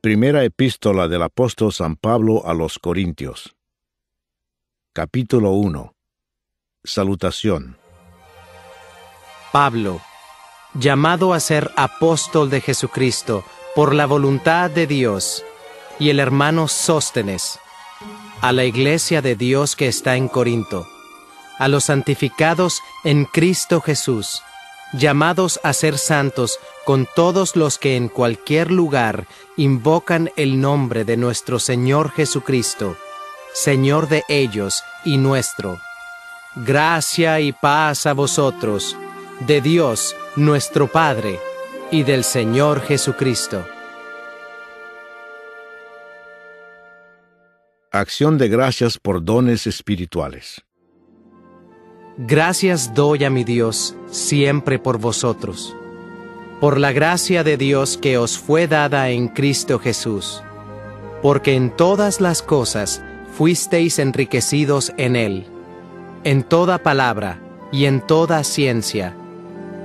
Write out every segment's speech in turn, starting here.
Primera epístola del apóstol San Pablo a los Corintios. Capítulo 1. Salutación. Pablo, llamado a ser apóstol de Jesucristo por la voluntad de Dios, y el hermano Sóstenes, a la iglesia de Dios que está en Corinto, a los santificados en Cristo Jesús, llamados a ser santos con todos los que en cualquier lugar invocan el nombre de nuestro Señor Jesucristo, Señor de ellos y nuestro. Gracia y paz a vosotros, de Dios nuestro Padre y del Señor Jesucristo. Acción de gracias por dones espirituales. Gracias doy a mi Dios siempre por vosotros, por la gracia de Dios que os fue dada en Cristo Jesús, porque en todas las cosas fuisteis enriquecidos en Él, en toda palabra y en toda ciencia,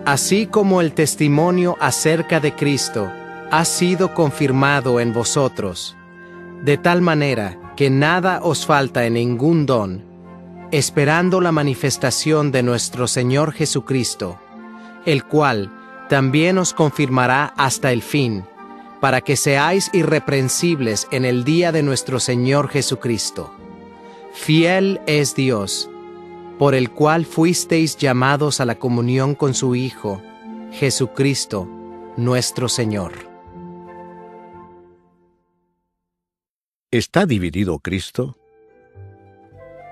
así como el testimonio acerca de Cristo ha sido confirmado en vosotros, de tal manera que nada os falta en ningún don, esperando la manifestación de nuestro Señor Jesucristo, el cual también os confirmará hasta el fin, para que seáis irreprensibles en el día de nuestro Señor Jesucristo. Fiel es Dios, por el cual fuisteis llamados a la comunión con su Hijo, Jesucristo, nuestro Señor. ¿Está dividido Cristo?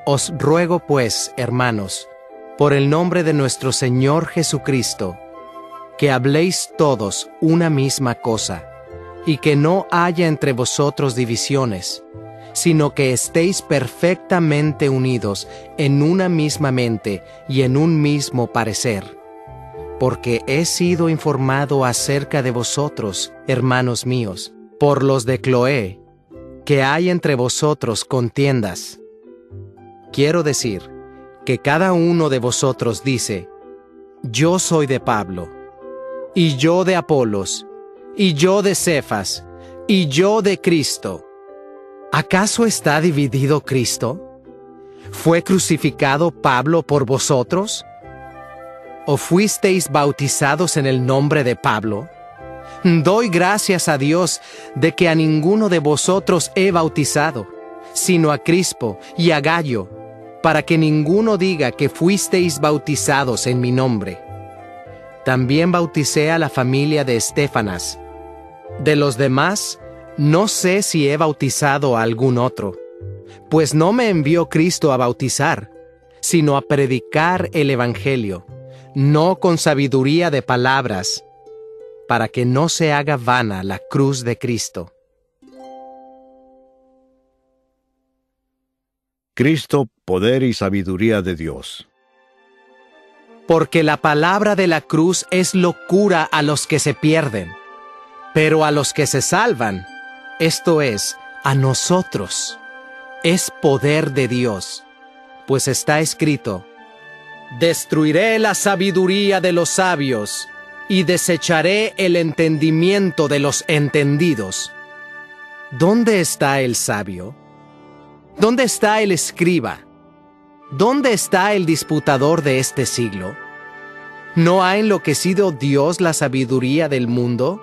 Os ruego pues, hermanos, por el nombre de nuestro Señor Jesucristo, que habléis todos una misma cosa, y que no haya entre vosotros divisiones, sino que estéis perfectamente unidos en una misma mente y en un mismo parecer. Porque he sido informado acerca de vosotros, hermanos míos, por los de Cloé, que hay entre vosotros contiendas. Quiero decir que cada uno de vosotros dice: yo soy de Pablo, y yo de Apolos, y yo de Cefas, y yo de Cristo. ¿Acaso está dividido Cristo? ¿Fue crucificado Pablo por vosotros? ¿O fuisteis bautizados en el nombre de Pablo? Doy gracias a Dios de que a ninguno de vosotros he bautizado, sino a Crispo y a Gayo, para que ninguno diga que fuisteis bautizados en mi nombre. También bauticé a la familia de Estéfanas. De los demás, no sé si he bautizado a algún otro, pues no me envió Cristo a bautizar, sino a predicar el Evangelio, no con sabiduría de palabras, para que no se haga vana la cruz de Cristo. Cristo, poder y sabiduría de Dios. Porque la palabra de la cruz es locura a los que se pierden, pero a los que se salvan, esto es, a nosotros, es poder de Dios. Pues está escrito: destruiré la sabiduría de los sabios, y desecharé el entendimiento de los entendidos. ¿Dónde está el sabio? ¿Dónde está el escriba? ¿Dónde está el disputador de este siglo? ¿No ha enloquecido Dios la sabiduría del mundo?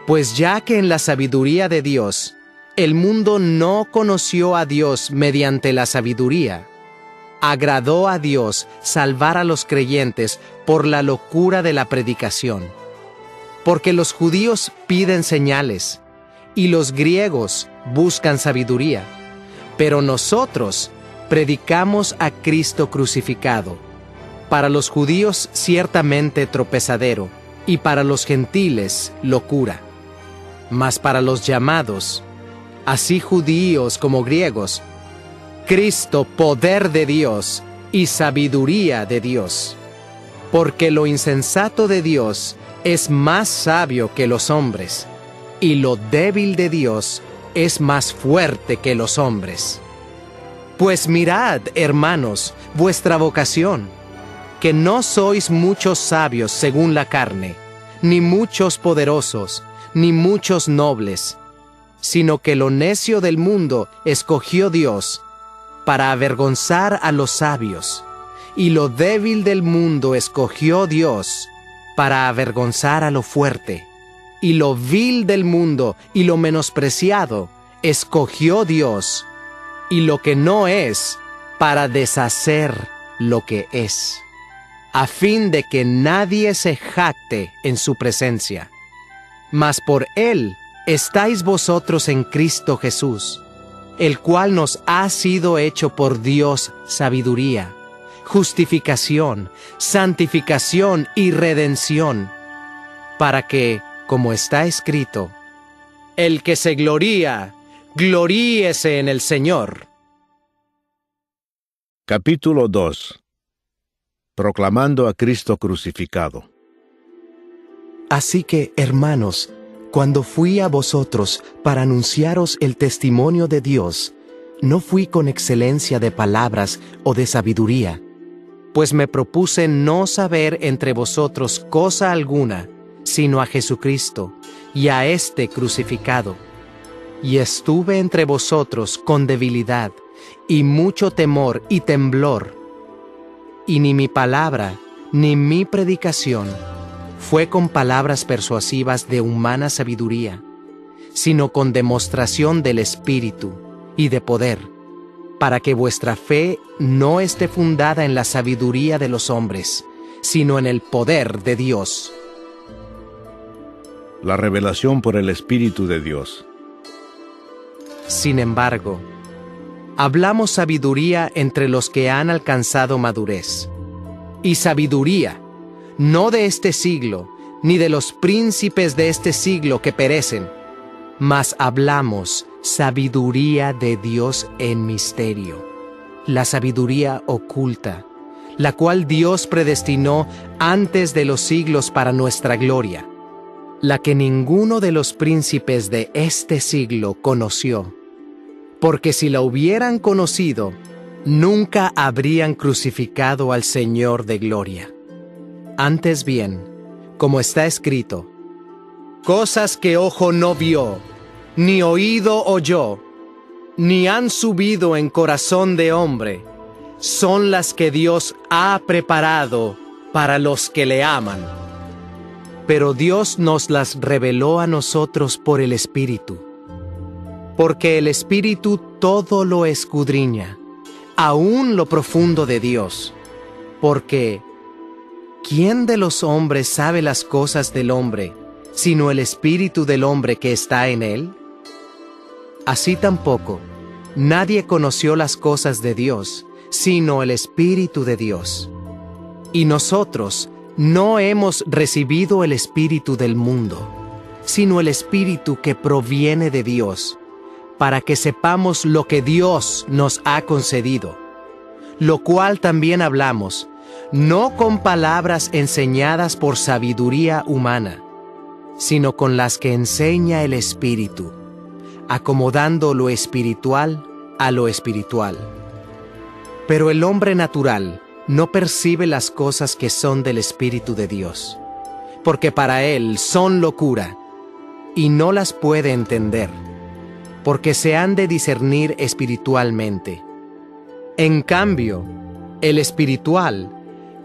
Pues ya que en la sabiduría de Dios, el mundo no conoció a Dios mediante la sabiduría, agradó a Dios salvar a los creyentes por la locura de la predicación. Porque los judíos piden señales, y los griegos buscan sabiduría. Pero nosotros predicamos a Cristo crucificado, para los judíos ciertamente tropezadero, y para los gentiles locura. Mas para los llamados, así judíos como griegos, Cristo poder de Dios y sabiduría de Dios. Porque lo insensato de Dios es más sabio que los hombres, y lo débil de Dios es más fuerte que los hombres. Pues mirad, hermanos, vuestra vocación, que no sois muchos sabios según la carne, ni muchos poderosos, ni muchos nobles, sino que lo necio del mundo escogió Dios para avergonzar a los sabios, y lo débil del mundo escogió Dios para avergonzar a lo fuerte, y lo vil del mundo y lo menospreciado escogió Dios, y lo que no es, para deshacer lo que es, a fin de que nadie se jacte en su presencia. Mas por Él estáis vosotros en Cristo Jesús, el cual nos ha sido hecho por Dios sabiduría, justificación, santificación y redención, para que, como está escrito, el que se gloría, gloríese en el Señor. Capítulo 2. Proclamando a Cristo crucificado. Así que, hermanos, cuando fui a vosotros para anunciaros el testimonio de Dios, no fui con excelencia de palabras o de sabiduría, Pues me propuse no saber entre vosotros cosa alguna, sino a Jesucristo y a éste crucificado. Y estuve entre vosotros con debilidad y mucho temor y temblor. Y ni mi palabra, ni mi predicación fue con palabras persuasivas de humana sabiduría, sino con demostración del Espíritu y de poder, para que vuestra fe no esté fundada en la sabiduría de los hombres, sino en el poder de Dios. La revelación por el Espíritu de Dios. Sin embargo, hablamos sabiduría entre los que han alcanzado madurez. Y sabiduría, no de este siglo, ni de los príncipes de este siglo que perecen, mas hablamos sabiduría de Dios en misterio, la sabiduría oculta, la cual Dios predestinó antes de los siglos para nuestra gloria, la que ninguno de los príncipes de este siglo conoció, porque si la hubieran conocido, nunca habrían crucificado al Señor de gloria. Antes bien, como está escrito, cosas que ojo no vio, ni oído oyó, ni han subido en corazón de hombre, son las que Dios ha preparado para los que le aman. Pero Dios nos las reveló a nosotros por el Espíritu, porque el Espíritu todo lo escudriña, aún lo profundo de Dios, porque ¿quién de los hombres sabe las cosas del hombre, sino el Espíritu del hombre que está en él? Así tampoco, nadie conoció las cosas de Dios, sino el Espíritu de Dios. Y nosotros no hemos recibido el Espíritu del mundo, sino el Espíritu que proviene de Dios, para que sepamos lo que Dios nos ha concedido, lo cual también hablamos, no con palabras enseñadas por sabiduría humana, sino con las que enseña el Espíritu, acomodando lo espiritual a lo espiritual. Pero el hombre natural no percibe las cosas que son del Espíritu de Dios, porque para él son locura, y no las puede entender, porque se han de discernir espiritualmente. En cambio, el espiritual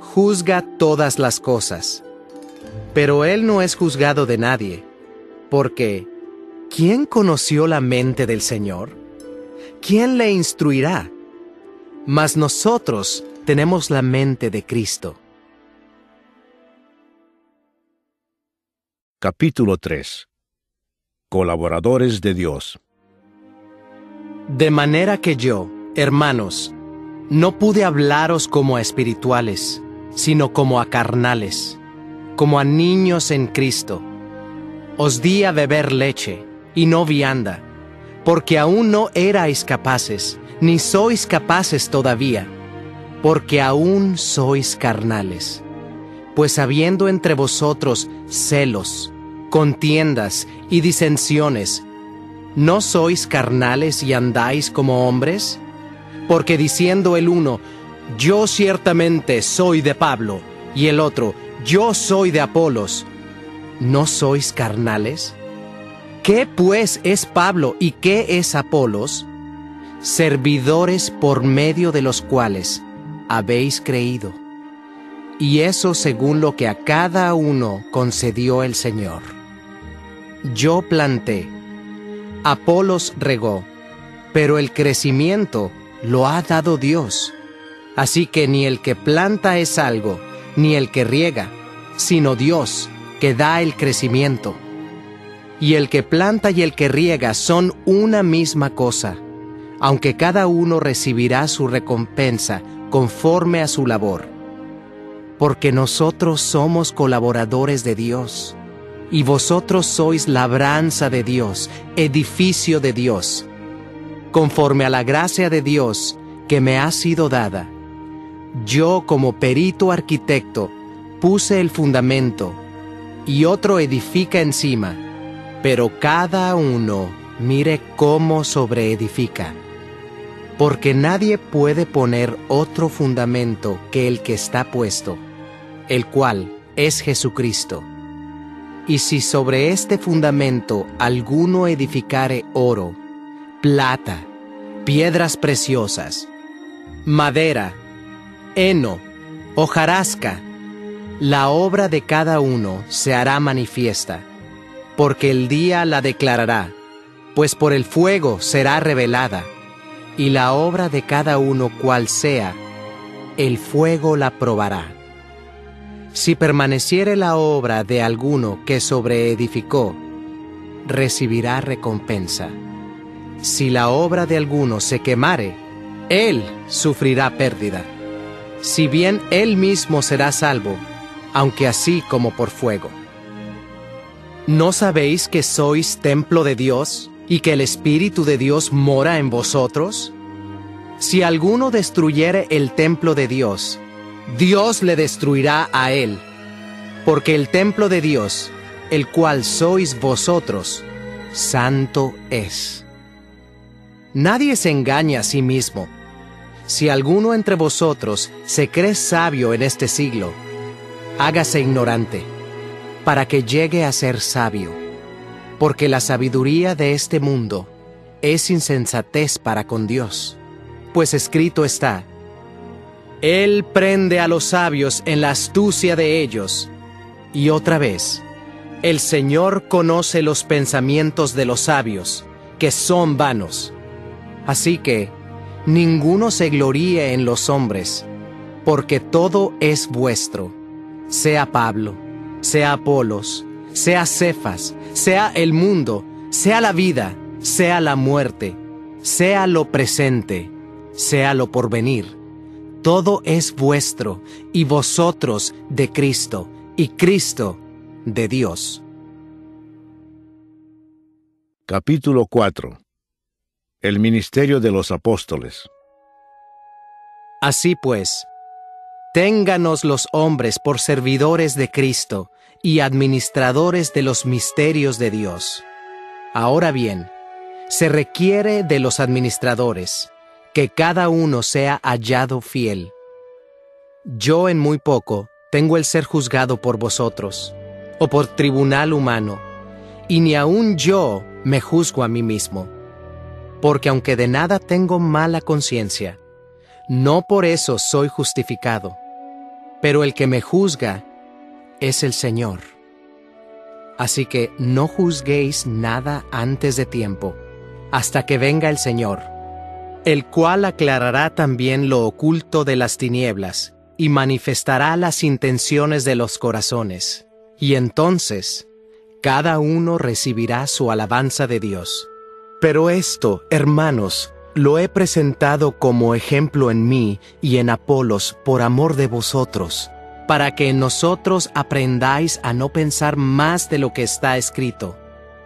juzga todas las cosas, pero él no es juzgado de nadie, porque ¿quién conoció la mente del Señor? ¿Quién le instruirá? Mas nosotros tenemos la mente de Cristo. Capítulo 3. Colaboradores de Dios. De manera que yo, hermanos, no pude hablaros como a espirituales, sino como a carnales, como a niños en Cristo. Os di a beber leche, y no vianda, porque aún no erais capaces, ni sois capaces todavía, porque aún sois carnales. Pues habiendo entre vosotros celos, contiendas y disensiones, ¿no sois carnales y andáis como hombres? Porque diciendo el uno, yo ciertamente soy de Pablo, y el otro, yo soy de Apolos, ¿no sois carnales? ¿Qué pues es Pablo y qué es Apolos? Servidores por medio de los cuales habéis creído. Y eso según lo que a cada uno concedió el Señor. Yo planté, Apolos regó, pero el crecimiento lo ha dado Dios. Así que ni el que planta es algo, ni el que riega, sino Dios, que da el crecimiento. Y el que planta y el que riega son una misma cosa, aunque cada uno recibirá su recompensa conforme a su labor. Porque nosotros somos colaboradores de Dios, y vosotros sois labranza de Dios, edificio de Dios. Conforme a la gracia de Dios que me ha sido dada, yo como perito arquitecto puse el fundamento, y otro edifica encima, pero cada uno mire cómo sobreedifica. Porque nadie puede poner otro fundamento que el que está puesto, el cual es Jesucristo. Y si sobre este fundamento alguno edificare oro, plata, piedras preciosas, madera, heno, hojarasca, la obra de cada uno se hará manifiesta, porque el día la declarará, pues por el fuego será revelada, y la obra de cada uno cual sea, el fuego la probará. Si permaneciere la obra de alguno que sobreedificó, recibirá recompensa. Si la obra de alguno se quemare, él sufrirá pérdida. Si bien él mismo será salvo, aunque así como por fuego. ¿No sabéis que sois templo de Dios y que el Espíritu de Dios mora en vosotros? Si alguno destruyere el templo de Dios, Dios le destruirá a él, porque el templo de Dios, el cual sois vosotros, santo es. Nadie se engaña a sí mismo. Si alguno entre vosotros se cree sabio en este siglo, hágase ignorante, para que llegue a ser sabio, porque la sabiduría de este mundo es insensatez para con Dios, pues escrito está: Él prende a los sabios en la astucia de ellos. Y otra vez, el Señor conoce los pensamientos de los sabios, que son vanos. Así que, ninguno se gloríe en los hombres, porque todo es vuestro, sea Pablo, sea Apolos, sea Cefas, sea el mundo, sea la vida, sea la muerte, sea lo presente, sea lo porvenir. Todo es vuestro, y vosotros de Cristo, y Cristo de Dios. Capítulo 4. El ministerio de los apóstoles. Así pues, ténganos los hombres por servidores de Cristo y administradores de los misterios de Dios. Ahora bien, se requiere de los administradores que cada uno sea hallado fiel. Yo en muy poco tengo el ser juzgado por vosotros, o por tribunal humano, y ni aun yo me juzgo a mí mismo, porque aunque de nada tengo mala conciencia, no por eso soy justificado, pero el que me juzga es el Señor. Así que no juzguéis nada antes de tiempo, hasta que venga el Señor, el cual aclarará también lo oculto de las tinieblas y manifestará las intenciones de los corazones. Y entonces, cada uno recibirá su alabanza de Dios. Pero esto, hermanos, lo he presentado como ejemplo en mí y en Apolos por amor de vosotros, para que en nosotros aprendáis a no pensar más de lo que está escrito,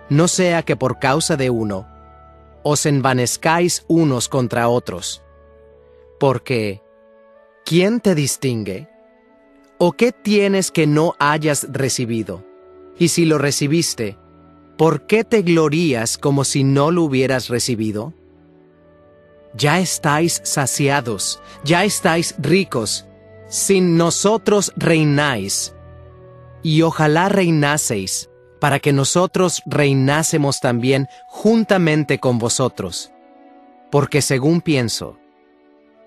no sea que por causa de uno os envanezcáis unos contra otros. Porque, ¿quién te distingue? ¿O qué tienes que no hayas recibido? Y si lo recibiste, ¿por qué te glorías como si no lo hubieras recibido? Ya estáis saciados, ya estáis ricos, sin nosotros reináis. Y ojalá reinaseis, para que nosotros reinásemos también juntamente con vosotros. Porque según pienso,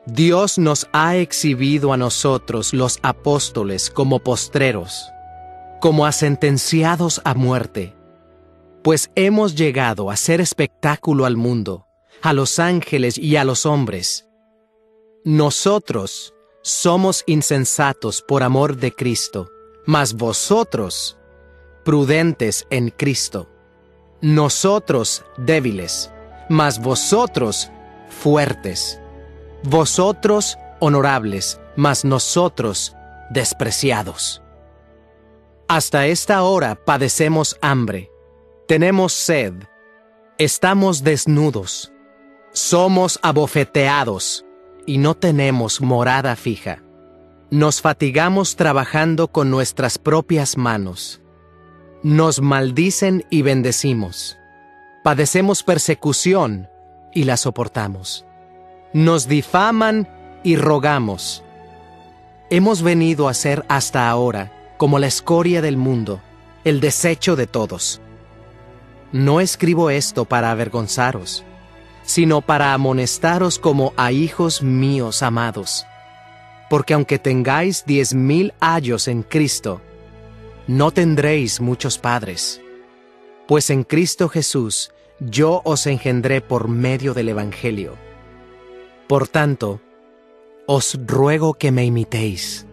Dios nos ha exhibido a nosotros los apóstoles como postreros, como a sentenciados a muerte, pues hemos llegado a ser espectáculo al mundo, a los ángeles y a los hombres. Nosotros somos insensatos por amor de Cristo, mas vosotros, prudentes en Cristo. Nosotros débiles, mas vosotros fuertes. Vosotros honorables, mas nosotros despreciados. Hasta esta hora padecemos hambre, tenemos sed, estamos desnudos, somos abofeteados y no tenemos morada fija. Nos fatigamos trabajando con nuestras propias manos. Nos maldicen y bendecimos. Padecemos persecución y la soportamos. Nos difaman y rogamos. Hemos venido a ser hasta ahora como la escoria del mundo, el desecho de todos. No escribo esto para avergonzaros, sino para amonestaros como a hijos míos amados. Porque aunque tengáis 10,000 ayos en Cristo, no tendréis muchos padres. Pues en Cristo Jesús yo os engendré por medio del Evangelio. Por tanto, os ruego que me imitéis.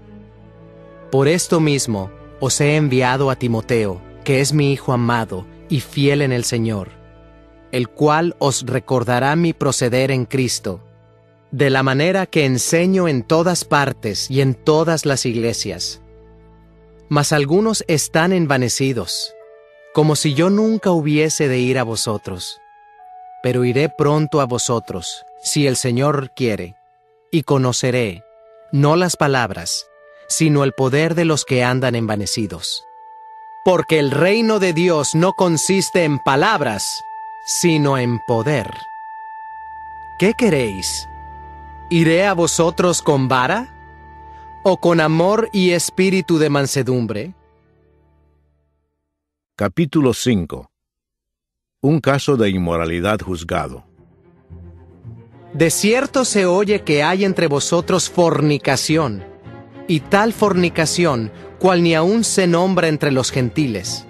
Por esto mismo os he enviado a Timoteo, que es mi hijo amado y fiel en el Señor, el cual os recordará mi proceder en Cristo, de la manera que enseño en todas partes y en todas las iglesias. Mas algunos están envanecidos, como si yo nunca hubiese de ir a vosotros. Pero iré pronto a vosotros, si el Señor quiere, y conoceré, no las palabras, sino el poder de los que andan envanecidos. Porque el reino de Dios no consiste en palabras, sino en poder. ¿Qué queréis? ¿Iré a vosotros con vara? ¿O con amor y espíritu de mansedumbre? Capítulo 5. Un caso de inmoralidad juzgado. De cierto se oye que hay entre vosotros fornicación, y tal fornicación cual ni aun se nombra entre los gentiles,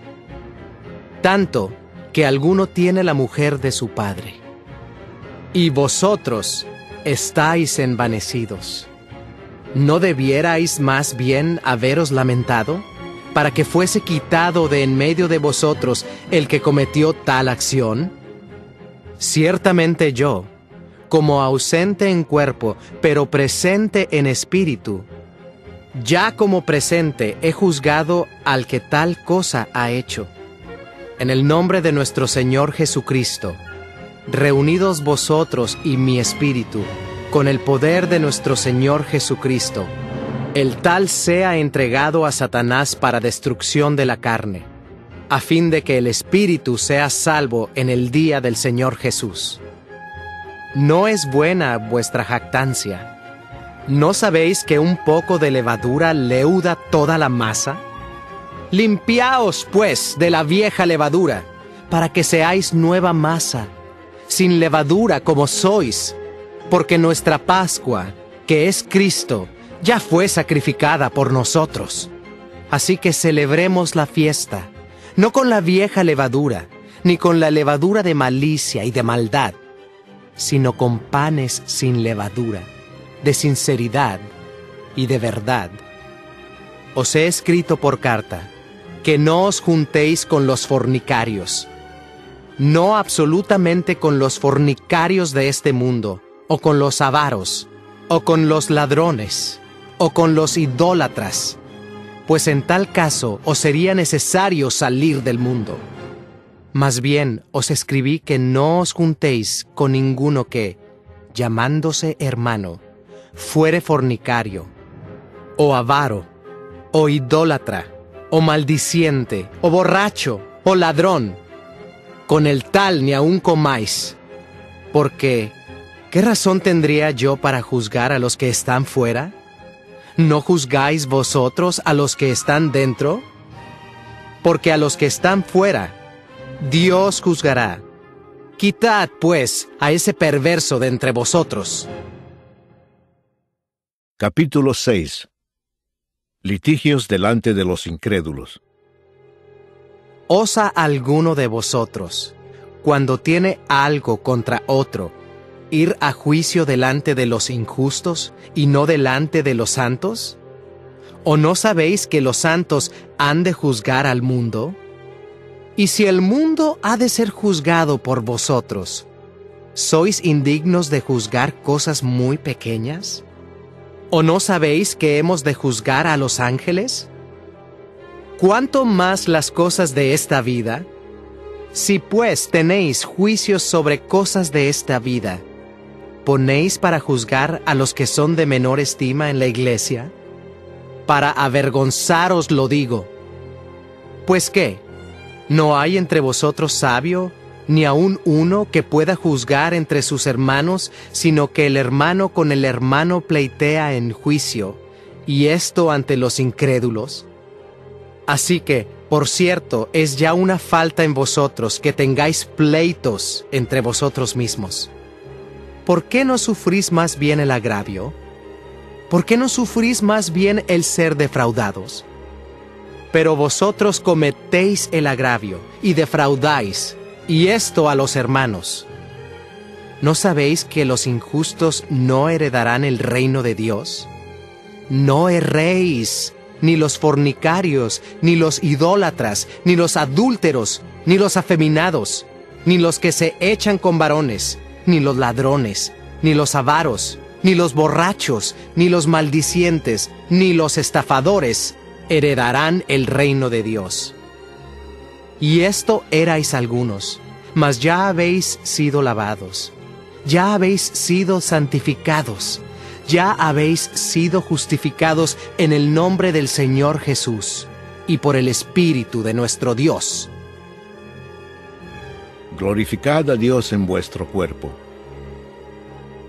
tanto que alguno tiene la mujer de su padre. Y vosotros estáis envanecidos. ¿No debierais más bien haberos lamentado, para que fuese quitado de en medio de vosotros el que cometió tal acción? Ciertamente yo, como ausente en cuerpo, pero presente en espíritu, ya como presente he juzgado al que tal cosa ha hecho. En el nombre de nuestro Señor Jesucristo, reunidos vosotros y mi espíritu, con el poder de nuestro Señor Jesucristo, el tal sea entregado a Satanás para destrucción de la carne, a fin de que el espíritu sea salvo en el día del Señor Jesús. ¿No es buena vuestra jactancia? ¿No sabéis que un poco de levadura leuda toda la masa? Limpiaos, pues, de la vieja levadura, para que seáis nueva masa, sin levadura como sois, porque nuestra Pascua, que es Cristo, ya fue sacrificada por nosotros. Así que celebremos la fiesta, no con la vieja levadura, ni con la levadura de malicia y de maldad, sino con panes sin levadura, de sinceridad y de verdad. Os he escrito por carta, que no os juntéis con los fornicarios, no absolutamente con los fornicarios de este mundo, o con los avaros, o con los ladrones, o con los idólatras, pues en tal caso os sería necesario salir del mundo. Más bien os escribí que no os juntéis con ninguno que, llamándose hermano, fuere fornicario, o avaro, o idólatra, o maldiciente, o borracho, o ladrón. Con el tal ni aun comáis, porque ¿qué razón tendría yo para juzgar a los que están fuera? ¿No juzgáis vosotros a los que están dentro? porque a los que están fuera, Dios juzgará. Quitad, pues, a ese perverso de entre vosotros. Capítulo 6. Litigios delante de los incrédulos. ¿Osa alguno de vosotros, cuando tiene algo contra otro, ir a juicio delante de los injustos y no delante de los santos? ¿O no sabéis que los santos han de juzgar al mundo? Y si el mundo ha de ser juzgado por vosotros, ¿sois indignos de juzgar cosas muy pequeñas? ¿O no sabéis que hemos de juzgar a los ángeles? ¿Cuánto más las cosas de esta vida? Si pues tenéis juicios sobre cosas de esta vida, ¿ponéis para juzgar a los que son de menor estima en la iglesia? Para avergonzaros lo digo. ¿Pues qué? ¿No hay entre vosotros sabio, ni aun uno que pueda juzgar entre sus hermanos, sino que el hermano con el hermano pleitea en juicio, y esto ante los incrédulos? Así que, por cierto, es ya una falta en vosotros que tengáis pleitos entre vosotros mismos. ¿Por qué no sufrís más bien el agravio? ¿Por qué no sufrís más bien el ser defraudados? Pero vosotros cometéis el agravio y defraudáis, y esto a los hermanos. ¿No sabéis que los injustos no heredarán el reino de Dios? No erréis, ni los fornicarios, ni los idólatras, ni los adúlteros, ni los afeminados, ni los que se echan con varones, ni los ladrones, ni los avaros, ni los borrachos, ni los maldicientes, ni los estafadores heredarán el reino de Dios. Y esto erais algunos, mas ya habéis sido lavados, ya habéis sido santificados, ya habéis sido justificados en el nombre del Señor Jesús y por el Espíritu de nuestro Dios. Glorificad a Dios en vuestro cuerpo.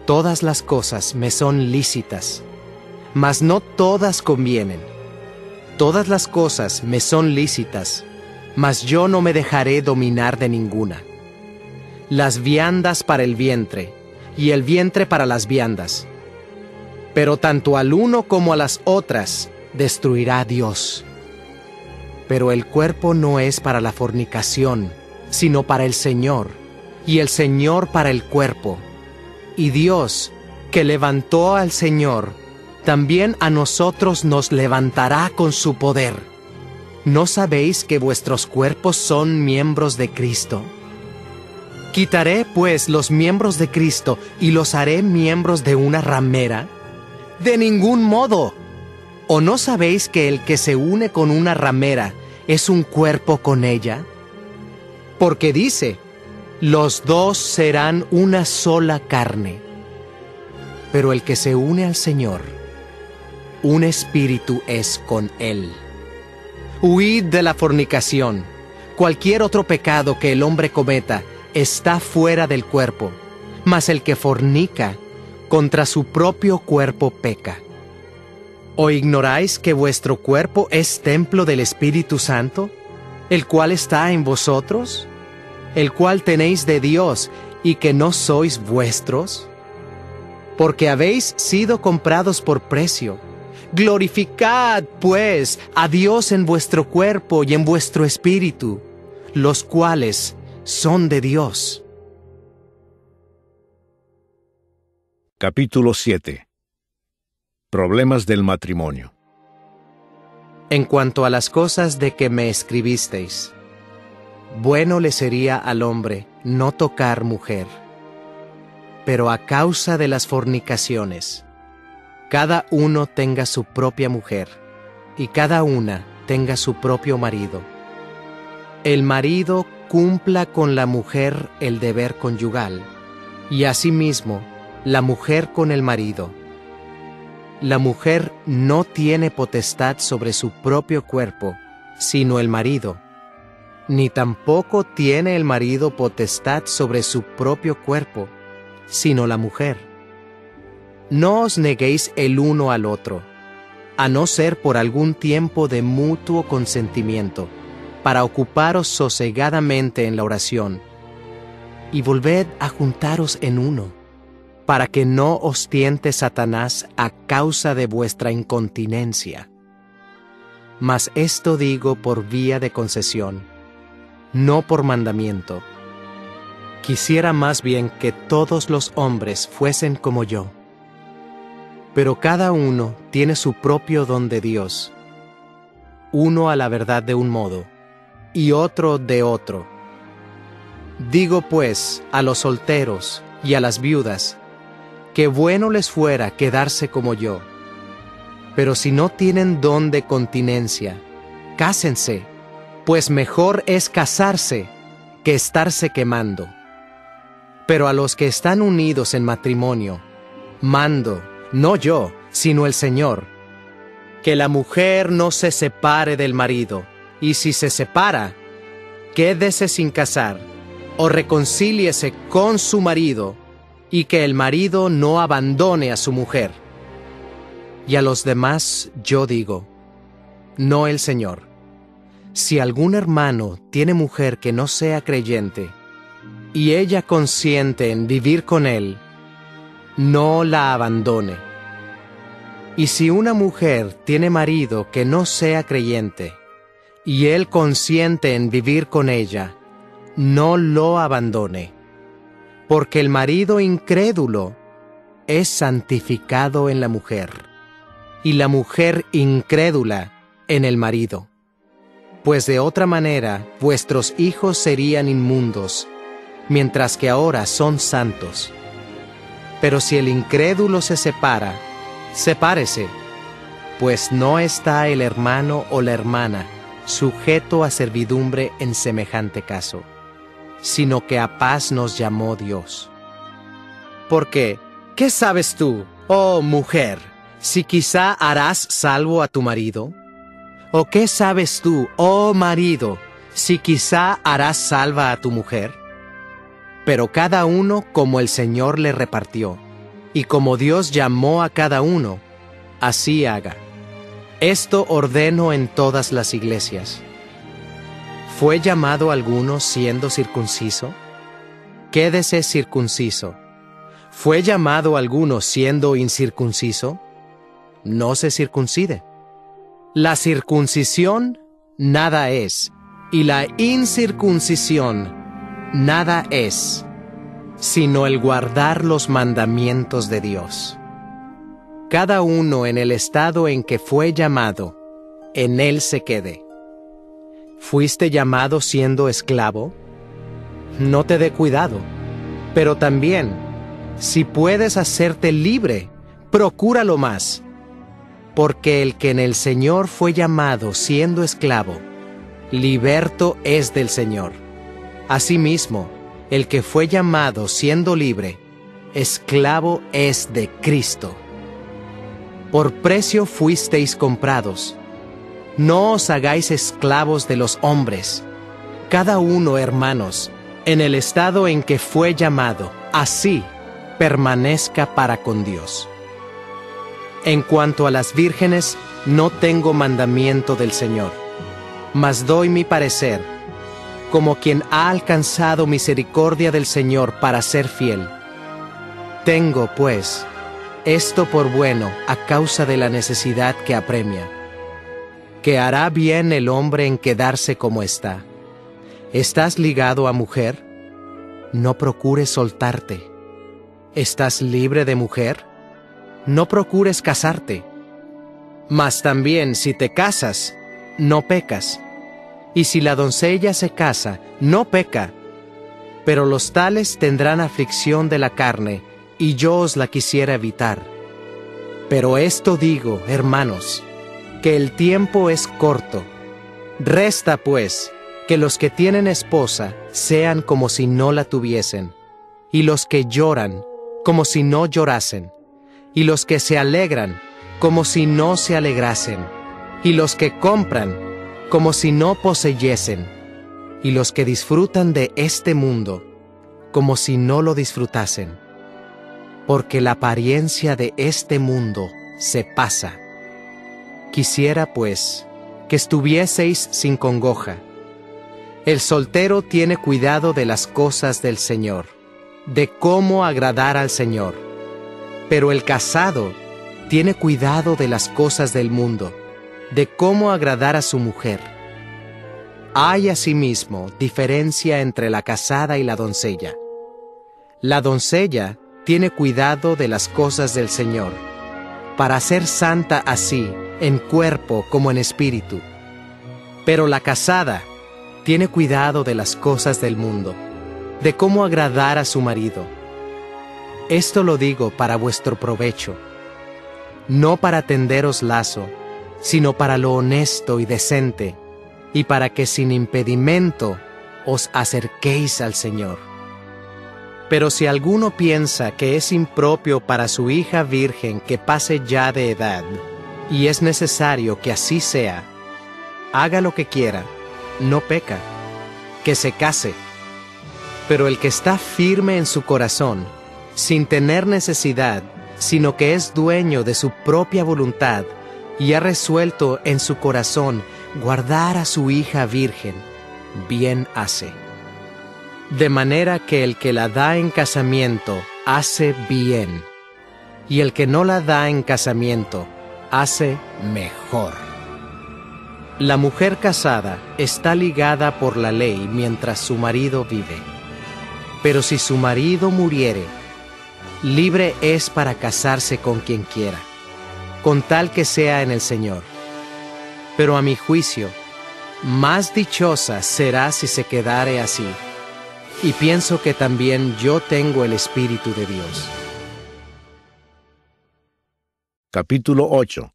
Todas las cosas me son lícitas, mas no todas convienen. Todas las cosas me son lícitas, mas yo no me dejaré dominar de ninguna. Las viandas para el vientre, y el vientre para las viandas. Pero tanto al uno como a las otras destruirá Dios. Pero el cuerpo no es para la fornicación, sino para el Señor, y el Señor para el cuerpo. Y Dios, que levantó al Señor, también a nosotros nos levantará con su poder. ¿No sabéis que vuestros cuerpos son miembros de Cristo? ¿Quitaré, pues, los miembros de Cristo y los haré miembros de una ramera? ¡De ningún modo! ¿O no sabéis que el que se une con una ramera es un cuerpo con ella? Porque dice, los dos serán una sola carne. Pero el que se une al Señor, un espíritu es con él. Huid de la fornicación. Cualquier otro pecado que el hombre cometa está fuera del cuerpo, mas el que fornica contra su propio cuerpo peca. ¿O ignoráis que vuestro cuerpo es templo del Espíritu Santo, el cual está en vosotros, el cual tenéis de Dios, y que no sois vuestros? Porque habéis sido comprados por precio. Glorificad, pues, a Dios en vuestro cuerpo y en vuestro espíritu, los cuales son de Dios. Capítulo 7. Problemas del matrimonio. En cuanto a las cosas de que me escribisteis, bueno le sería al hombre no tocar mujer. Pero a causa de las fornicaciones, cada uno tenga su propia mujer, y cada una tenga su propio marido. El marido cumpla con la mujer el deber conyugal, y asimismo la mujer con el marido. La mujer no tiene potestad sobre su propio cuerpo, sino el marido, ni tampoco tiene el marido potestad sobre su propio cuerpo, sino la mujer. No os neguéis el uno al otro, a no ser por algún tiempo de mutuo consentimiento, para ocuparos sosegadamente en la oración, y volved a juntaros en uno, para que no os tiente Satanás a causa de vuestra incontinencia. Mas esto digo por vía de concesión, no por mandamiento. Quisiera más bien que todos los hombres fuesen como yo. Pero cada uno tiene su propio don de Dios, uno a la verdad de un modo, y otro de otro. Digo pues a los solteros y a las viudas, que bueno les fuera quedarse como yo. Pero si no tienen don de continencia, cásense, pues mejor es casarse que estarse quemando. Pero a los que están unidos en matrimonio, mando, no yo, sino el Señor, que la mujer no se separe del marido, y si se separa, quédese sin casar, o reconcíliese con su marido, y que el marido no abandone a su mujer. Y a los demás yo digo, no el Señor: si algún hermano tiene mujer que no sea creyente, y ella consiente en vivir con él, no la abandone. Y si una mujer tiene marido que no sea creyente, y él consiente en vivir con ella, no lo abandone, porque el marido incrédulo es santificado en la mujer, y la mujer incrédula en el marido. Pues de otra manera vuestros hijos serían inmundos, mientras que ahora son santos. Pero si el incrédulo se separa, sepárese, pues no está el hermano o la hermana sujeto a servidumbre en semejante caso, sino que a paz nos llamó Dios. Porque, ¿qué sabes tú, oh mujer, si quizá harás salvo a tu marido? ¿O qué sabes tú, oh marido, si quizá harás salva a tu mujer? Pero cada uno como el Señor le repartió, y como Dios llamó a cada uno, así haga. Esto ordeno en todas las iglesias. ¿Fue llamado alguno siendo circunciso? Quédese circunciso. ¿Fue llamado alguno siendo incircunciso? No se circuncide. La circuncisión nada es, y la incircuncisión nada es, sino el guardar los mandamientos de Dios. Cada uno en el estado en que fue llamado, en él se quede. ¿Fuiste llamado siendo esclavo? No te dé cuidado, pero también, si puedes hacerte libre, procúralo más, porque el que en el Señor fue llamado siendo esclavo, liberto es del Señor. Asimismo, el que fue llamado siendo libre, esclavo es de Cristo. Por precio fuisteis comprados. No os hagáis esclavos de los hombres. Cada uno, hermanos, en el estado en que fue llamado, así permanezca para con Dios. En cuanto a las vírgenes, no tengo mandamiento del Señor, mas doy mi parecer, como quien ha alcanzado misericordia del Señor para ser fiel. Tengo, pues, esto por bueno a causa de la necesidad que apremia, que hará bien el hombre en quedarse como está. ¿Estás ligado a mujer? No procures soltarte. ¿Estás libre de mujer? No procures casarte. Mas también si te casas, no pecas. Y si la doncella se casa, no peca. Pero los tales tendrán aflicción de la carne, y yo os la quisiera evitar. Pero esto digo, hermanos, que el tiempo es corto. Resta, pues, que los que tienen esposa sean como si no la tuviesen, y los que lloran, como si no llorasen, y los que se alegran, como si no se alegrasen, y los que compran, como si no poseyesen, y los que disfrutan de este mundo, como si no lo disfrutasen. Porque la apariencia de este mundo se pasa. Quisiera, pues, que estuvieseis sin congoja, El soltero tiene cuidado de las cosas del Señor, de cómo agradar al Señor. Pero el casado tiene cuidado de las cosas del mundo, de cómo agradar a su mujer. Hay asimismo diferencia entre la casada y la doncella. La doncella tiene cuidado de las cosas del Señor, para ser santa así, en cuerpo como en espíritu. Pero la casada tiene cuidado de las cosas del mundo, de cómo agradar a su marido. Esto lo digo para vuestro provecho, no para tenderos lazo, sino para lo honesto y decente, y para que sin impedimento os acerquéis al Señor. Pero si alguno piensa que es impropio para su hija virgen que pase ya de edad, y es necesario que así sea, haga lo que quiera, no peca, que se case. Pero el que está firme en su corazón, sin tener necesidad, sino que es dueño de su propia voluntad, y ha resuelto en su corazón guardar a su hija virgen, bien hace. De manera que el que la da en casamiento hace bien, y el que no la da en casamiento hace mejor. La mujer casada está ligada por la ley mientras su marido vive. Pero si su marido muriere, libre es para casarse con quien quiera, con tal que sea en el Señor. Pero a mi juicio, más dichosa será si se quedare así. Y pienso que también yo tengo el Espíritu de Dios. Capítulo 8.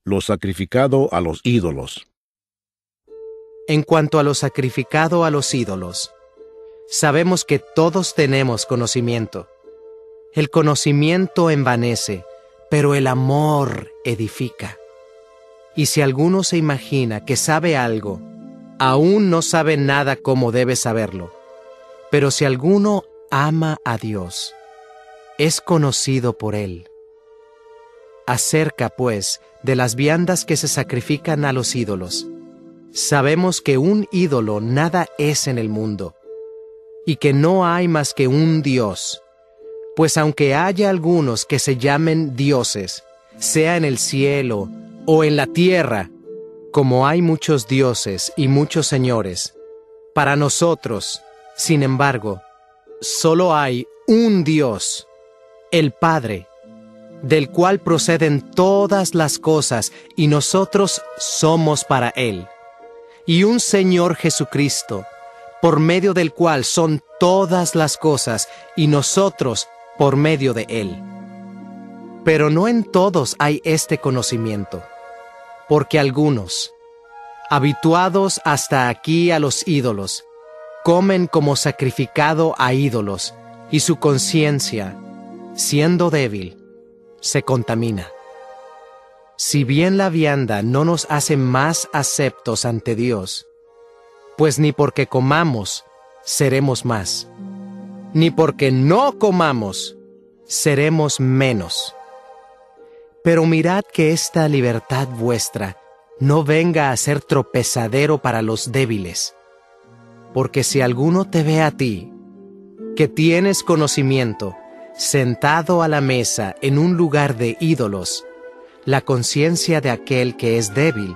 Lo sacrificado a los ídolos. En cuanto a lo sacrificado a los ídolos, sabemos que todos tenemos conocimiento. El conocimiento envanece, pero el amor edifica. Y si alguno se imagina que sabe algo, aún no sabe nada como debe saberlo. Pero si alguno ama a Dios, es conocido por Él. Acerca, pues, de las viandas que se sacrifican a los ídolos, sabemos que un ídolo nada es en el mundo, y que no hay más que un Dios. Pues aunque haya algunos que se llamen dioses, sea en el cielo o en la tierra, como hay muchos dioses y muchos señores, para nosotros, sin embargo, solo hay un Dios, el Padre, del cual proceden todas las cosas, y nosotros somos para Él, y un Señor Jesucristo, por medio del cual son todas las cosas, y nosotros por medio de Él. Pero no en todos hay este conocimiento, porque algunos, habituados hasta aquí a los ídolos, comen como sacrificado a ídolos, y su conciencia, siendo débil, se contamina. Si bien la vianda no nos hace más aceptos ante Dios, pues ni porque comamos seremos más, ni porque no comamos seremos menos. Pero mirad que esta libertad vuestra no venga a ser tropezadero para los débiles, porque si alguno te ve a ti, que tienes conocimiento, sentado a la mesa en un lugar de ídolos, la conciencia de aquel que es débil,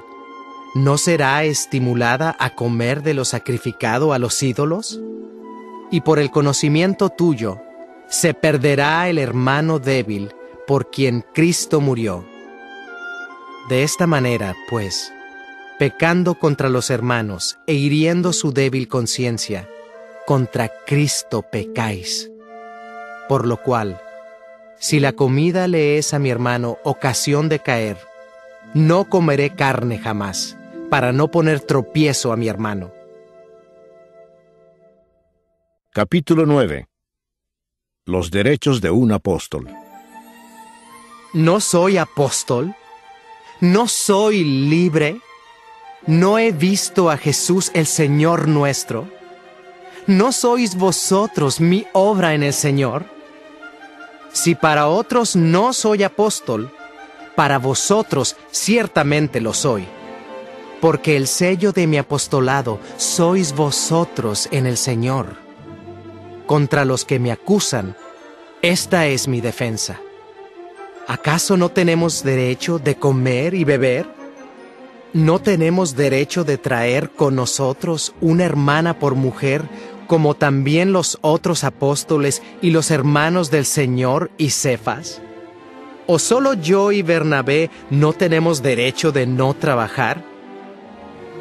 ¿no será estimulada a comer de lo sacrificado a los ídolos? Y por el conocimiento tuyo, se perderá el hermano débil por quien Cristo murió. De esta manera, pues, pecando contra los hermanos e hiriendo su débil conciencia, contra Cristo pecáis. Por lo cual, si la comida le es a mi hermano ocasión de caer, no comeré carne jamás, para no poner tropiezo a mi hermano. Capítulo 9. Los derechos de un apóstol. ¿No soy apóstol? ¿No soy libre? ¿No he visto a Jesús el Señor nuestro? ¿No sois vosotros mi obra en el Señor? Si para otros no soy apóstol, para vosotros ciertamente lo soy. porque el sello de mi apostolado sois vosotros en el Señor. Contra los que me acusan, esta es mi defensa. ¿Acaso no tenemos derecho de comer y beber? ¿No tenemos derecho de traer con nosotros una hermana por mujer, como también los otros apóstoles y los hermanos del Señor y Cefas? ¿O solo yo y Bernabé no tenemos derecho de no trabajar?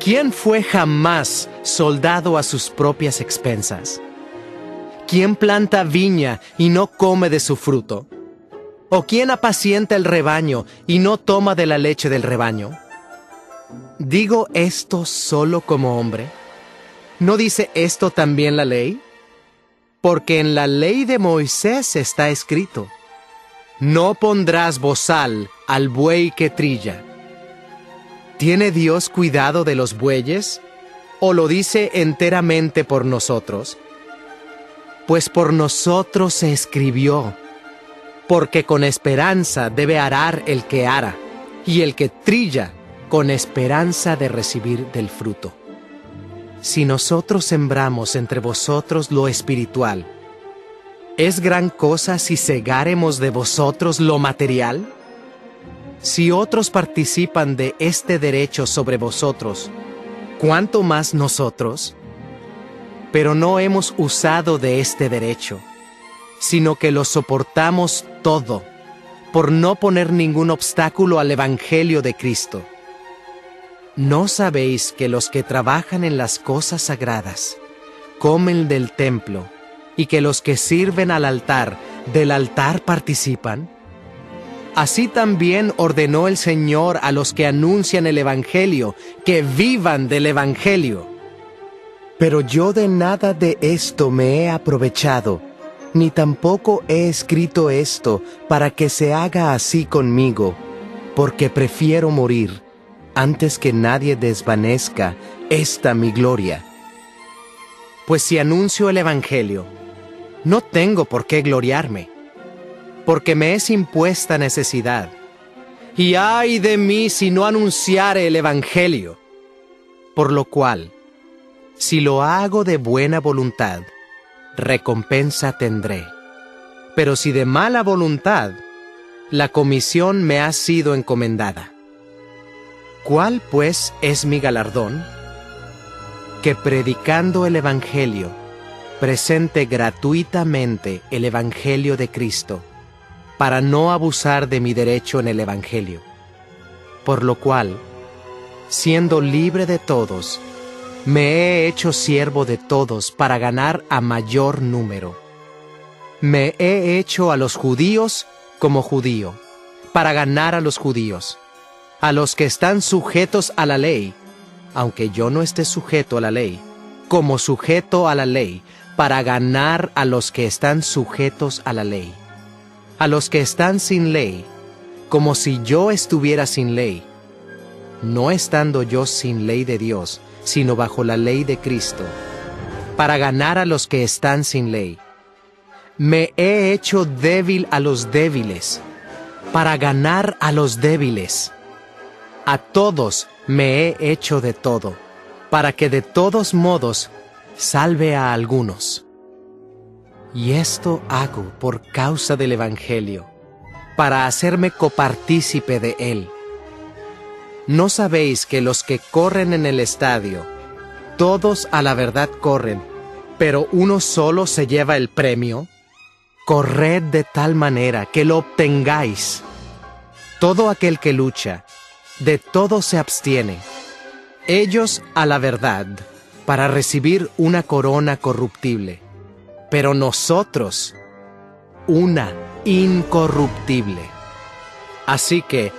¿Quién fue jamás soldado a sus propias expensas? ¿Quién planta viña y no come de su fruto? ¿O quién apacienta el rebaño y no toma de la leche del rebaño? ¿Digo esto solo como hombre? ¿No dice esto también la ley? Porque en la ley de Moisés está escrito: no pondrás bozal al buey que trilla. ¿Tiene Dios cuidado de los bueyes? ¿O lo dice enteramente por nosotros? Pues por nosotros se escribió, porque con esperanza debe arar el que ara, y el que trilla con esperanza de recibir del fruto. Si nosotros sembramos entre vosotros lo espiritual, ¿es gran cosa si segáremos de vosotros lo material? Si otros participan de este derecho sobre vosotros, ¿cuánto más nosotros? Pero no hemos usado de este derecho, sino que lo soportamos todo, por no poner ningún obstáculo al Evangelio de Cristo. ¿No sabéis que los que trabajan en las cosas sagradas comen del templo, y que los que sirven al altar del altar participan? Así también ordenó el Señor a los que anuncian el Evangelio, que vivan del Evangelio. Pero yo de nada de esto me he aprovechado, ni tampoco he escrito esto para que se haga así conmigo, porque prefiero morir antes que nadie desvanezca esta mi gloria. Pues si anuncio el Evangelio, no tengo por qué gloriarme, porque me es impuesta necesidad. Y ay de mí si no anunciare el Evangelio. Por lo cual, si lo hago de buena voluntad, recompensa tendré. Pero si de mala voluntad, la comisión me ha sido encomendada. ¿Cuál, pues, es mi galardón? Que predicando el Evangelio, presente gratuitamente el Evangelio de Cristo, para no abusar de mi derecho en el Evangelio. Por lo cual, siendo libre de todos, me he hecho siervo de todos para ganar a mayor número. Me he hecho a los judíos como judío, para ganar a los judíos. A los que están sujetos a la ley, aunque yo no esté sujeto a la ley, como sujeto a la ley, para ganar a los que están sujetos a la ley. A los que están sin ley, como si yo estuviera sin ley, no estando yo sin ley de Dios, sino bajo la ley de Cristo, para ganar a los que están sin ley. Me he hecho débil a los débiles, para ganar a los débiles. A todos me he hecho de todo, para que de todos modos salve a algunos. Y esto hago por causa del Evangelio, para hacerme copartícipe de él. ¿No sabéis que los que corren en el estadio, todos a la verdad corren, pero uno solo se lleva el premio? Corred de tal manera que lo obtengáis. Todo aquel que lucha, de todo se abstiene. Ellos a la verdad, para recibir una corona corruptible, pero nosotros una incorruptible. Así que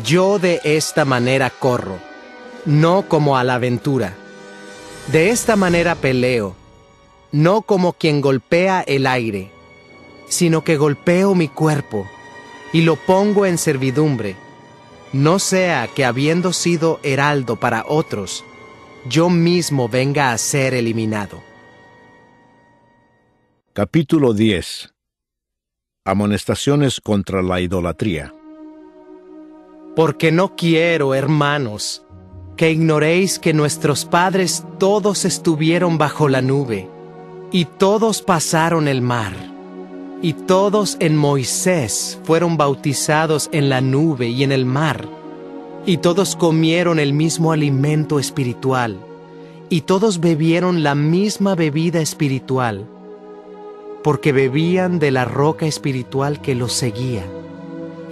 yo de esta manera corro, no como a la aventura. De esta manera peleo, no como quien golpea el aire, sino que golpeo mi cuerpo y lo pongo en servidumbre, no sea que habiendo sido heraldo para otros, yo mismo venga a ser eliminado. Capítulo 10. Amonestaciones contra la idolatría. Porque no quiero, hermanos, que ignoréis que nuestros padres todos estuvieron bajo la nube, y todos pasaron el mar, y todos en Moisés fueron bautizados en la nube y en el mar, y todos comieron el mismo alimento espiritual, y todos bebieron la misma bebida espiritual, porque bebían de la roca espiritual que los seguía,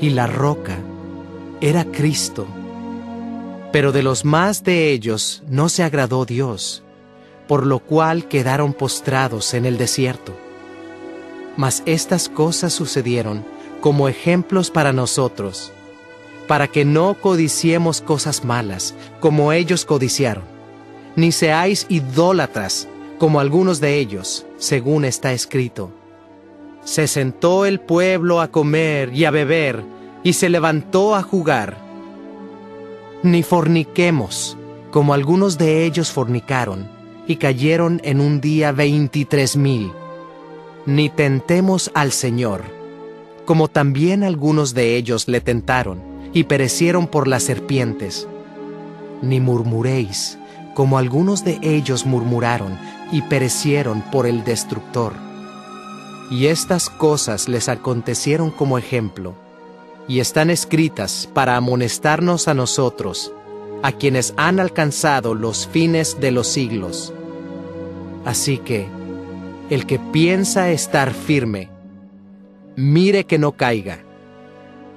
y la roca era Cristo. Pero de los más de ellos no se agradó Dios, por lo cual quedaron postrados en el desierto. Mas estas cosas sucedieron como ejemplos para nosotros, para que no codiciemos cosas malas, como ellos codiciaron, ni seáis idólatras, como algunos de ellos, según está escrito. Se sentó el pueblo a comer y a beber, y se levantó a jugar. Ni forniquemos, como algunos de ellos fornicaron, y cayeron en un día 23,000. Ni tentemos al Señor, como también algunos de ellos le tentaron, y perecieron por las serpientes. Ni murmuréis, como algunos de ellos murmuraron, y perecieron por el destructor. Y estas cosas les acontecieron como ejemplo, y están escritas para amonestarnos a nosotros, a quienes han alcanzado los fines de los siglos. Así que, el que piensa estar firme, mire que no caiga.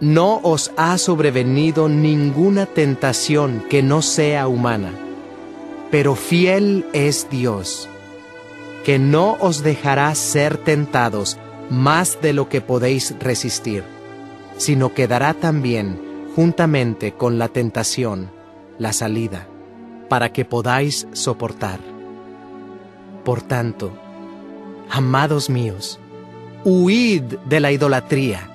No os ha sobrevenido ninguna tentación que no sea humana, pero fiel es Dios, que no os dejará ser tentados más de lo que podéis resistir, sino que dará también, juntamente con la tentación, la salida, para que podáis soportar. Por tanto, amados míos, huid de la idolatría.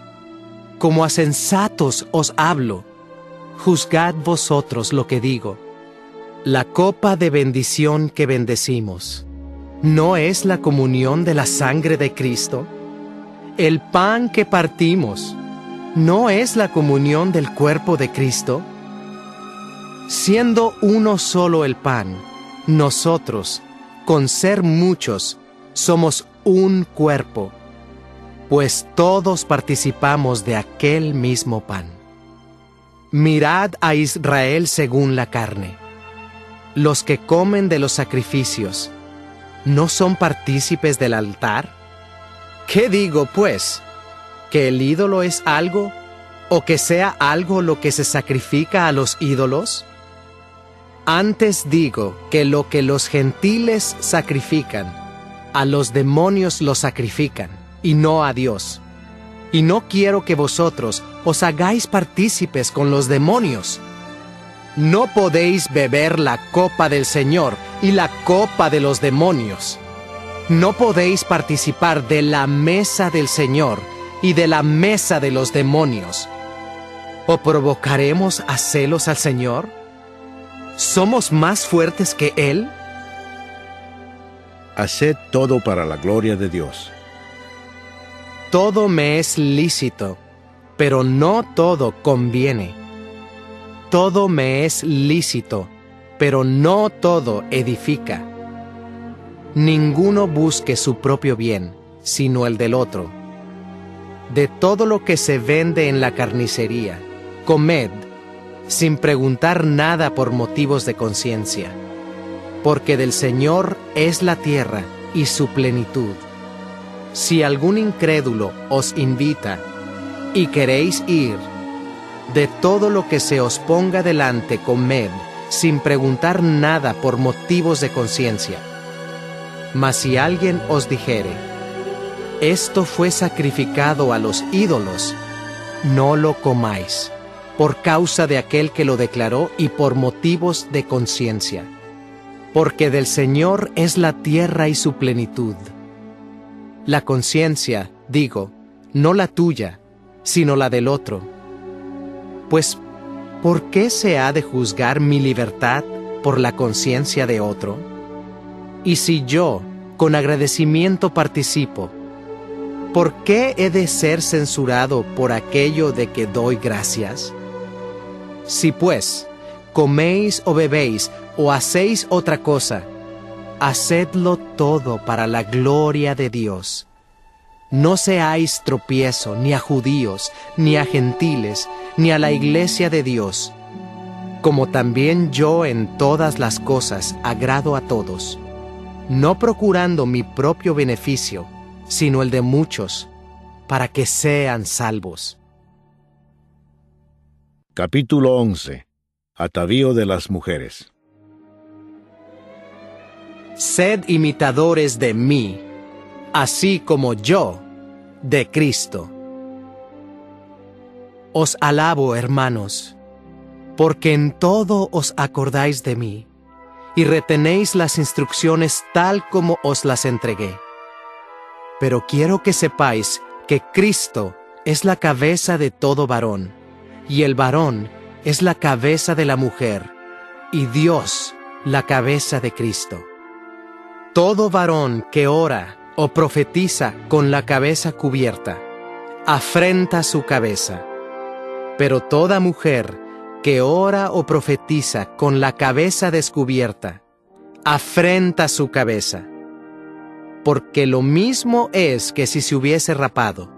Como a sensatos os hablo, juzgad vosotros lo que digo. La copa de bendición que bendecimos, ¿no es la comunión de la sangre de Cristo? El pan que partimos, ¿no es la comunión del cuerpo de Cristo? Siendo uno solo el pan, nosotros, con ser muchos, somos un cuerpo, pues todos participamos de aquel mismo pan. Mirad a Israel según la carne. Los que comen de los sacrificios, ¿no son partícipes del altar? ¿Qué digo, pues? ¿Que el ídolo es algo, o que sea algo lo que se sacrifica a los ídolos? Antes digo que lo que los gentiles sacrifican, a los demonios lo sacrifican, y no a Dios. Y no quiero que vosotros os hagáis partícipes con los demonios. No podéis beber la copa del Señor y la copa de los demonios. No podéis participar de la mesa del Señor y de la mesa de los demonios. ¿O provocaremos a celos al Señor? ¿Somos más fuertes que Él? Haced todo para la gloria de Dios. Todo me es lícito, pero no todo conviene. Todo me es lícito, pero no todo edifica. Ninguno busque su propio bien, sino el del otro. De todo lo que se vende en la carnicería, comed, sin preguntar nada por motivos de conciencia, porque del Señor es la tierra y su plenitud. Si algún incrédulo os invita y queréis ir, de todo lo que se os ponga delante comed, sin preguntar nada por motivos de conciencia. Mas si alguien os dijere, esto fue sacrificado a los ídolos, no lo comáis, por causa de aquel que lo declaró y por motivos de conciencia. Porque del Señor es la tierra y su plenitud. La conciencia, digo, no la tuya, sino la del otro. Pues, ¿por qué se ha de juzgar mi libertad por la conciencia de otro? Y si yo, con agradecimiento participo, ¿por qué he de ser censurado por aquello de que doy gracias? Si pues, coméis o bebéis, o hacéis otra cosa, hacedlo todo para la gloria de Dios. No seáis tropiezo ni a judíos, ni a gentiles, ni a la iglesia de Dios, como también yo en todas las cosas agrado a todos, no procurando mi propio beneficio, sino el de muchos, para que sean salvos. Capítulo 11. Atavío de las mujeres. Sed imitadores de mí, así como yo de Cristo. Os alabo, hermanos, porque en todo os acordáis de mí, y retenéis las instrucciones tal como os las entregué. Pero quiero que sepáis que Cristo es la cabeza de todo varón, y el varón es la cabeza de la mujer, y Dios la cabeza de Cristo. Todo varón que ora o profetiza con la cabeza cubierta, afrenta su cabeza. Pero toda mujer que ora o profetiza con la cabeza descubierta, afrenta su cabeza. Porque lo mismo es que si se hubiese rapado.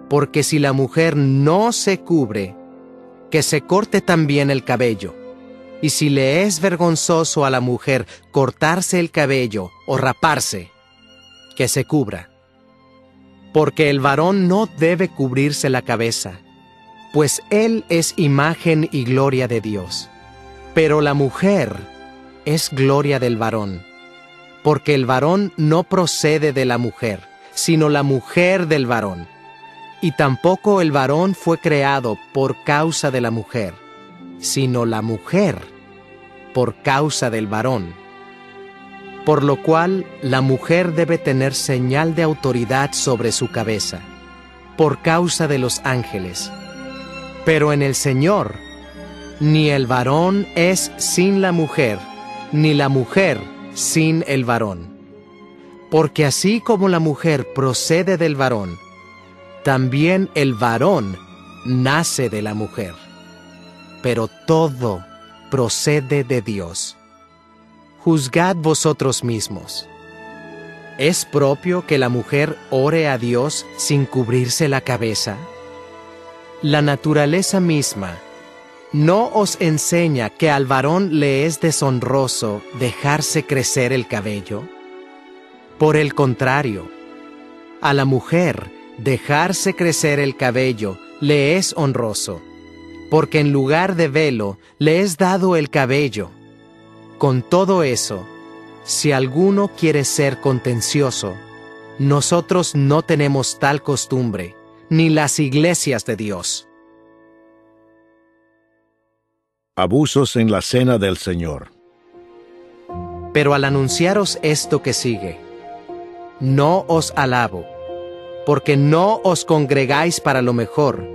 Porque si la mujer no se cubre, que se corte también el cabello. Y si le es vergonzoso a la mujer cortarse el cabello o raparse, que se cubra. Porque el varón no debe cubrirse la cabeza, pues él es imagen y gloria de Dios. Pero la mujer es gloria del varón, porque el varón no procede de la mujer, sino la mujer del varón. Y tampoco el varón fue creado por causa de la mujer, sino la mujer por causa del varón. Por lo cual la mujer debe tener señal de autoridad sobre su cabeza, por causa de los ángeles. Pero en el Señor, ni el varón es sin la mujer, ni la mujer sin el varón. Porque así como la mujer procede del varón, también el varón nace de la mujer. Pero todo procede de Dios. Juzgad vosotros mismos. ¿Es propio que la mujer ore a Dios sin cubrirse la cabeza? La naturaleza misma ¿no os enseña que al varón le es deshonroso dejarse crecer el cabello? Por el contrario, a la mujer dejarse crecer el cabello le es honroso, porque en lugar de velo le es dado el cabello. Con todo eso, si alguno quiere ser contencioso, nosotros no tenemos tal costumbre, ni las iglesias de Dios. Abusos en la cena del Señor. Pero al anunciaros esto que sigue, no os alabo, porque no os congregáis para lo mejor,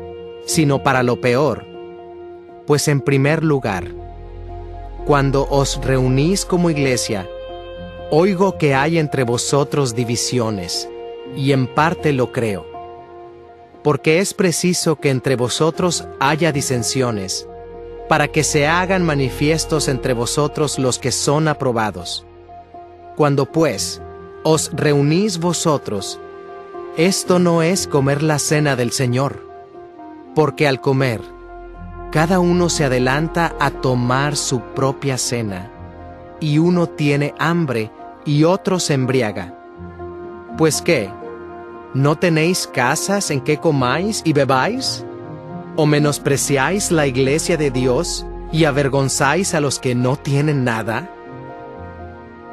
sino para lo peor. Pues en primer lugar, cuando os reunís como iglesia, oigo que hay entre vosotros divisiones, y en parte lo creo. Porque es preciso que entre vosotros haya disensiones, para que se hagan manifiestos entre vosotros los que son aprobados. Cuando pues os reunís vosotros, esto no es comer la cena del Señor, porque al comer, cada uno se adelanta a tomar su propia cena, y uno tiene hambre y otro se embriaga. ¿Pues qué? ¿No tenéis casas en que comáis y bebáis? ¿O menospreciáis la iglesia de Dios y avergonzáis a los que no tienen nada?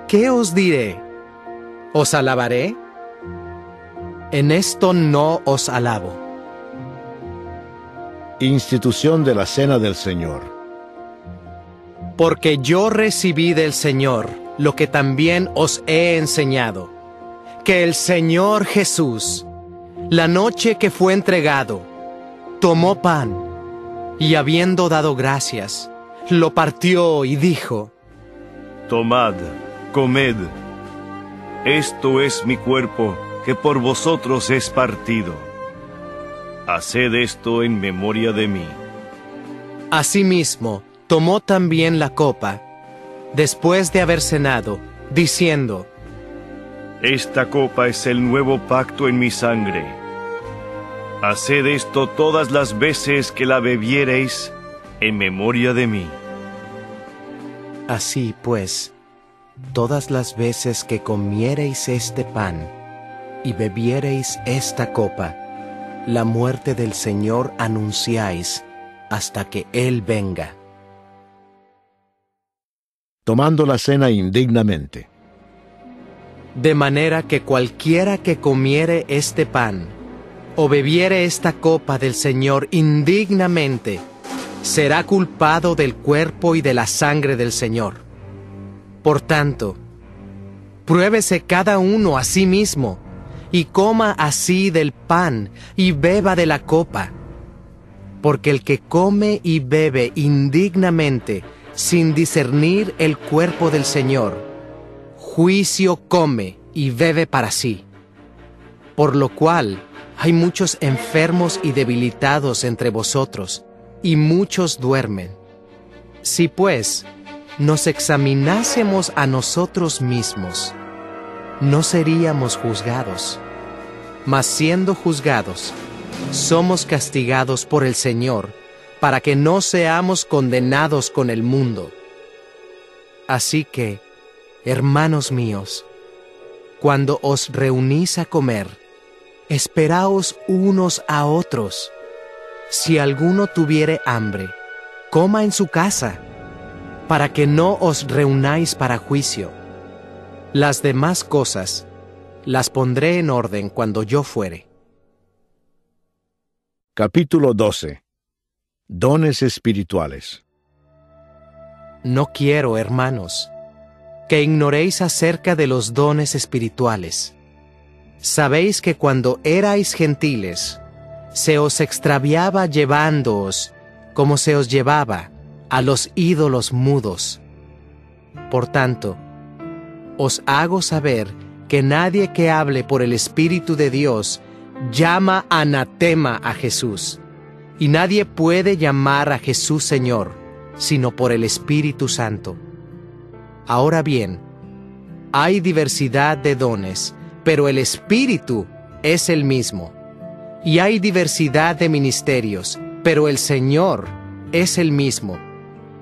¿Qué os diré? ¿Os alabaré? En esto no os alabo. Institución de la Cena del Señor. Porque yo recibí del Señor lo que también os he enseñado, que el Señor Jesús, la noche que fue entregado, tomó pan, y habiendo dado gracias, lo partió y dijo: Tomad, comed, esto es mi cuerpo, que por vosotros es partido. Haced esto en memoria de mí. Asimismo, tomó también la copa, después de haber cenado, diciendo: Esta copa es el nuevo pacto en mi sangre. Haced esto todas las veces que la bebiereis en memoria de mí. Así pues, todas las veces que comiereis este pan y bebiereis esta copa, la muerte del Señor anunciáis hasta que Él venga. Tomando la cena indignamente. De manera que cualquiera que comiere este pan, o bebiere esta copa del Señor indignamente, será culpado del cuerpo y de la sangre del Señor. Por tanto, pruébese cada uno a sí mismo, y coma así del pan, y beba de la copa. Porque el que come y bebe indignamente, sin discernir el cuerpo del Señor, juicio come y bebe para sí. Por lo cual hay muchos enfermos y debilitados entre vosotros, y muchos duermen. Si pues nos examinásemos a nosotros mismos, no seríamos juzgados. Mas siendo juzgados, somos castigados por el Señor, para que no seamos condenados con el mundo. Así que, hermanos míos, cuando os reunís a comer, esperaos unos a otros. Si alguno tuviere hambre, coma en su casa, para que no os reunáis para juicio. Las demás cosas las pondré en orden cuando yo fuere. Capítulo 12. Dones espirituales. No quiero, hermanos, que ignoréis acerca de los dones espirituales. Sabéis que cuando erais gentiles, se os extraviaba llevándoos, como se os llevaba, a los ídolos mudos. Por tanto, os hago saber que nadie que hable por el Espíritu de Dios llama anatema a Jesús, y nadie puede llamar a Jesús Señor, sino por el Espíritu Santo. Ahora bien, hay diversidad de dones, pero el Espíritu es el mismo. Y hay diversidad de ministerios, pero el Señor es el mismo.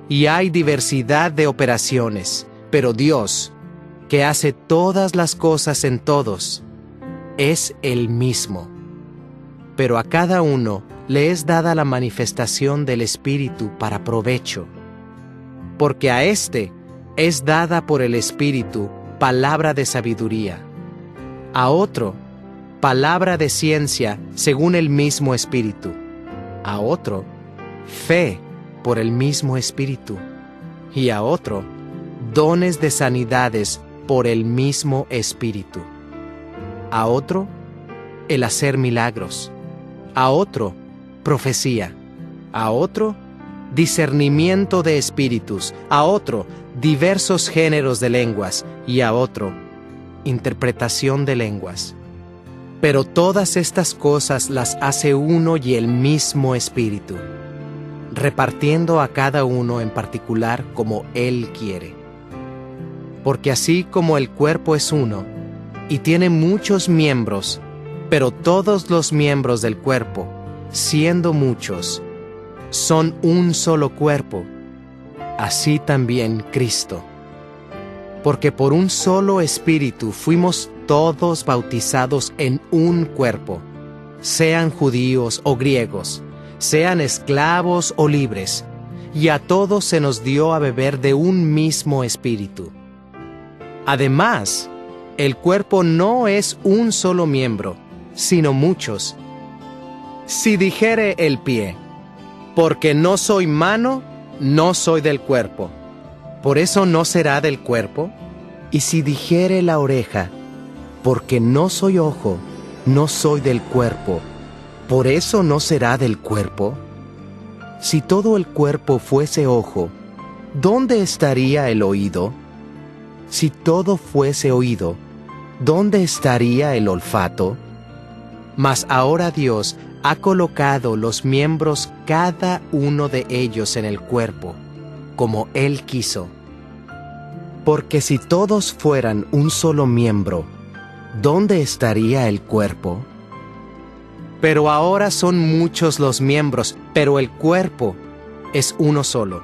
Y hay diversidad de operaciones, pero Dios, que hace todas las cosas en todos, es el mismo. Pero a cada uno le es dada la manifestación del Espíritu para provecho. Porque a éste es dada por el Espíritu palabra de sabiduría, a otro palabra de ciencia según el mismo Espíritu, a otro fe por el mismo Espíritu, y a otro dones de sanidades por el mismo Espíritu, a otro el hacer milagros, a otro profecía, a otro discernimiento de espíritus, a otro diversos géneros de lenguas, y a otro interpretación de lenguas. Pero todas estas cosas las hace uno y el mismo Espíritu, repartiendo a cada uno en particular como Él quiere. Porque así como el cuerpo es uno, y tiene muchos miembros, pero todos los miembros del cuerpo, siendo muchos, son un solo cuerpo, así también Cristo. Porque por un solo Espíritu fuimos todos bautizados en un cuerpo, sean judíos o griegos, sean esclavos o libres, y a todos se nos dio a beber de un mismo Espíritu. Además, el cuerpo no es un solo miembro, sino muchos. Si dijere el pie, porque no soy mano, no soy del cuerpo, ¿por eso no será del cuerpo? Y si dijere la oreja, porque no soy ojo, no soy del cuerpo, ¿por eso no será del cuerpo? Si todo el cuerpo fuese ojo, ¿dónde estaría el oído? Si todo fuese oído, ¿dónde estaría el olfato? Mas ahora Dios ha colocado los miembros cada uno de ellos en el cuerpo, como Él quiso. Porque si todos fueran un solo miembro, ¿dónde estaría el cuerpo? Pero ahora son muchos los miembros, pero el cuerpo es uno solo.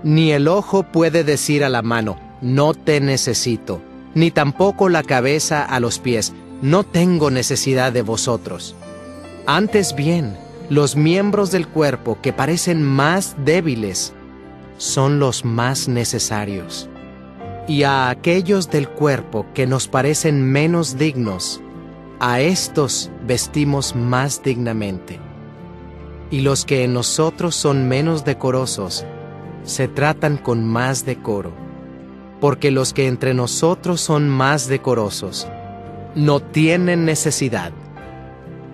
Ni el ojo puede decir a la mano, no te necesito, ni tampoco la cabeza a los pies, no tengo necesidad de vosotros. Antes bien, los miembros del cuerpo que parecen más débiles son los más necesarios. Y a aquellos del cuerpo que nos parecen menos dignos, a estos vestimos más dignamente. Y los que en nosotros son menos decorosos, se tratan con más decoro. Porque los que entre nosotros son más decorosos, no tienen necesidad.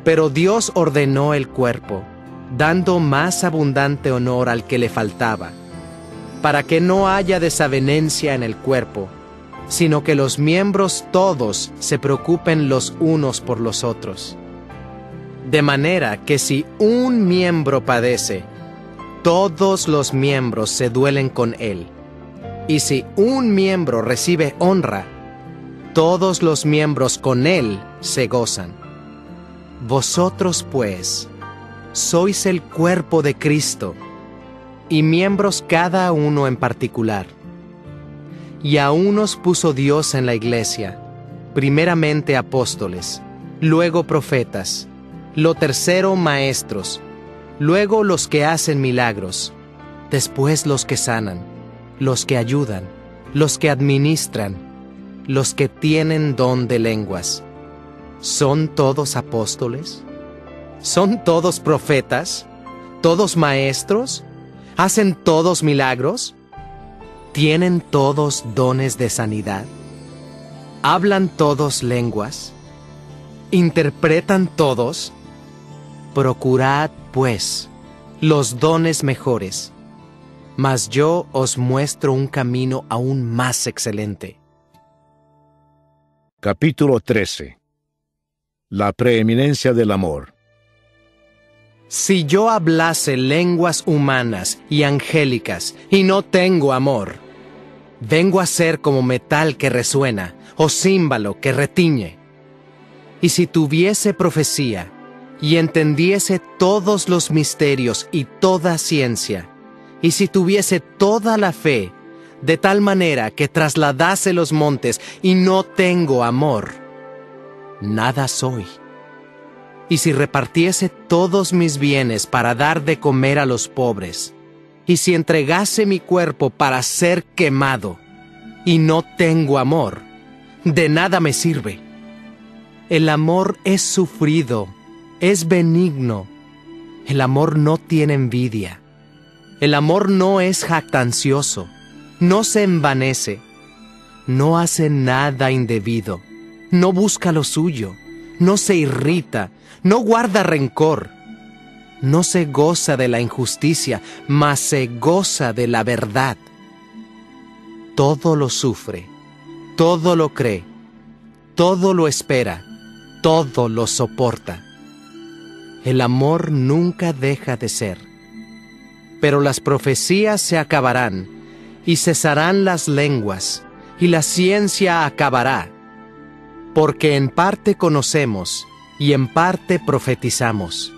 Pero Dios ordenó el cuerpo, dando más abundante honor al que le faltaba, para que no haya desavenencia en el cuerpo, sino que los miembros todos se preocupen los unos por los otros. De manera que si un miembro padece, todos los miembros se duelen con él. Y si un miembro recibe honra, todos los miembros con él se gozan. Vosotros, pues, sois el cuerpo de Cristo, y miembros cada uno en particular. Y a unos puso Dios en la iglesia, primeramente apóstoles, luego profetas, lo tercero maestros, luego los que hacen milagros, después los que sanan, los que ayudan, los que administran, los que tienen don de lenguas. ¿Son todos apóstoles? ¿Son todos profetas? ¿Todos maestros? ¿Hacen todos milagros? ¿Tienen todos dones de sanidad? ¿Hablan todos lenguas? ¿Interpretan todos? Procurad, pues, los dones mejores, mas yo os muestro un camino aún más excelente. Capítulo 13. La preeminencia del amor. Si yo hablase lenguas humanas y angélicas y no tengo amor, vengo a ser como metal que resuena o címbalo que retiñe. Y si tuviese profecía y entendiese todos los misterios y toda ciencia, y si tuviese toda la fe, de tal manera que trasladase los montes y no tengo amor, nada soy. Y si repartiese todos mis bienes para dar de comer a los pobres, y si entregase mi cuerpo para ser quemado, y no tengo amor, de nada me sirve. El amor es sufrido, es benigno. El amor no tiene envidia. El amor no es jactancioso, no se envanece, no hace nada indebido, no busca lo suyo, no se irrita, no guarda rencor, no se goza de la injusticia, mas se goza de la verdad. Todo lo sufre, todo lo cree, todo lo espera, todo lo soporta. El amor nunca deja de ser. Pero las profecías se acabarán, y cesarán las lenguas, y la ciencia acabará. Porque en parte conocemos, y en parte profetizamos.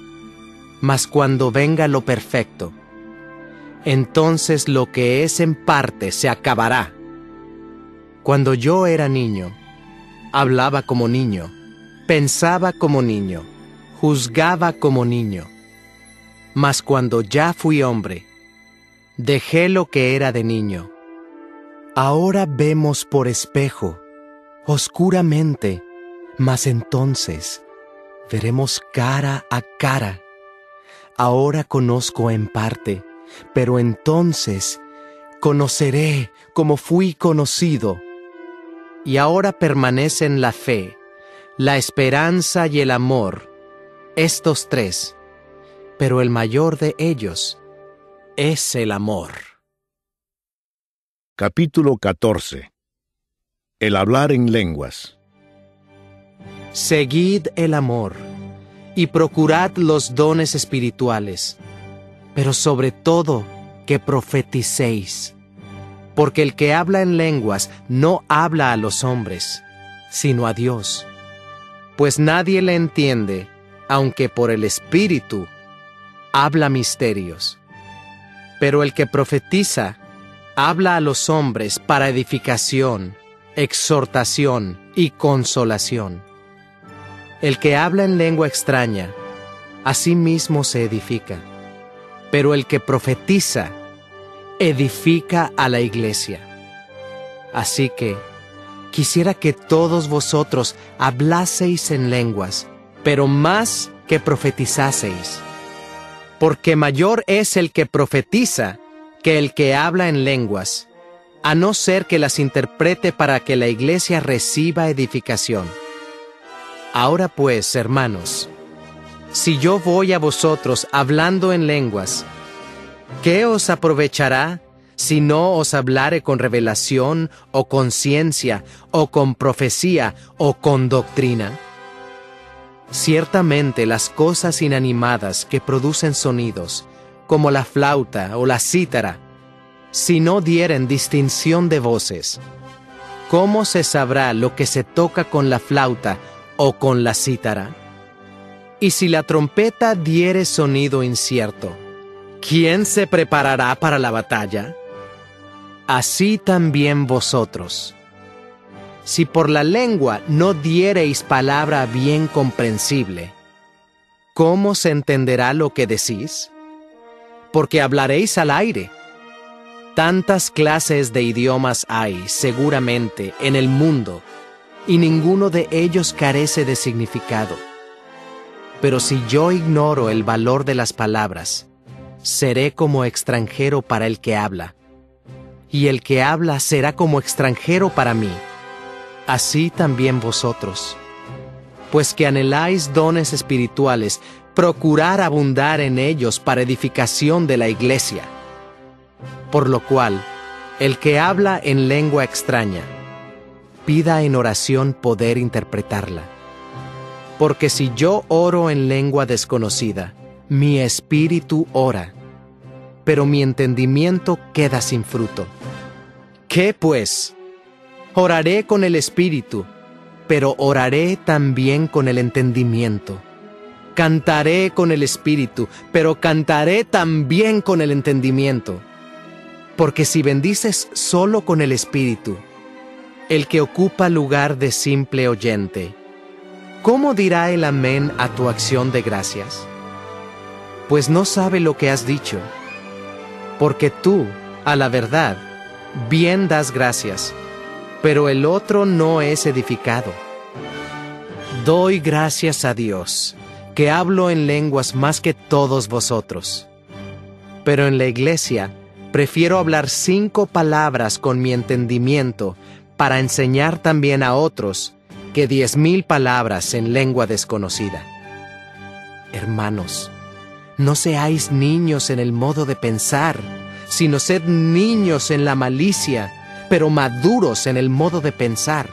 Mas cuando venga lo perfecto, entonces lo que es en parte se acabará. Cuando yo era niño, hablaba como niño, pensaba como niño, juzgaba como niño. Mas cuando ya fui hombre, dejé lo que era de niño. Ahora vemos por espejo, oscuramente, mas entonces veremos cara a cara. Ahora conozco en parte, pero entonces conoceré como fui conocido. Y ahora permanecen la fe, la esperanza y el amor, estos tres, pero el mayor de ellos es el amor. Capítulo 14. El hablar en lenguas. Seguid el amor, y procurad los dones espirituales, pero sobre todo que profeticéis. Porque el que habla en lenguas no habla a los hombres, sino a Dios. Pues nadie le entiende, aunque por el Espíritu habla misterios. Pero el que profetiza habla a los hombres para edificación, exhortación y consolación. El que habla en lengua extraña, a sí mismo se edifica. Pero el que profetiza, edifica a la iglesia. Así que, quisiera que todos vosotros hablaseis en lenguas, pero más que profetizaseis. Porque mayor es el que profetiza que el que habla en lenguas, a no ser que las interprete para que la iglesia reciba edificación. Ahora pues, hermanos, si yo voy a vosotros hablando en lenguas, ¿qué os aprovechará si no os hablare con revelación, o con ciencia, o con profecía, o con doctrina? Ciertamente las cosas inanimadas que producen sonidos, como la flauta o la cítara, si no dieren distinción de voces, ¿cómo se sabrá lo que se toca con la flauta o con la cítara? Y si la trompeta diere sonido incierto, ¿quién se preparará para la batalla? Así también vosotros. Si por la lengua no diereis palabra bien comprensible, ¿cómo se entenderá lo que decís? Porque hablaréis al aire. Tantas clases de idiomas hay, seguramente, en el mundo, y ninguno de ellos carece de significado. Pero si yo ignoro el valor de las palabras, seré como extranjero para el que habla, y el que habla será como extranjero para mí. Así también vosotros. Pues que anheláis dones espirituales, procurad abundar en ellos para edificación de la iglesia. Por lo cual, el que habla en lengua extraña, pida en oración poder interpretarla. Porque si yo oro en lengua desconocida, mi espíritu ora, pero mi entendimiento queda sin fruto. ¿Qué pues? Oraré con el espíritu, pero oraré también con el entendimiento. Cantaré con el espíritu, pero cantaré también con el entendimiento. Porque si bendices solo con el espíritu, el que ocupa lugar de simple oyente, ¿cómo dirá el amén a tu acción de gracias? Pues no sabe lo que has dicho, porque tú, a la verdad, bien das gracias, pero el otro no es edificado. Doy gracias a Dios, que hablo en lenguas más que todos vosotros. Pero en la iglesia prefiero hablar 5 palabras con mi entendimiento para enseñar también a otros que 10,000 palabras en lengua desconocida. Hermanos, no seáis niños en el modo de pensar, sino sed niños en la malicia, pero maduros en el modo de pensar.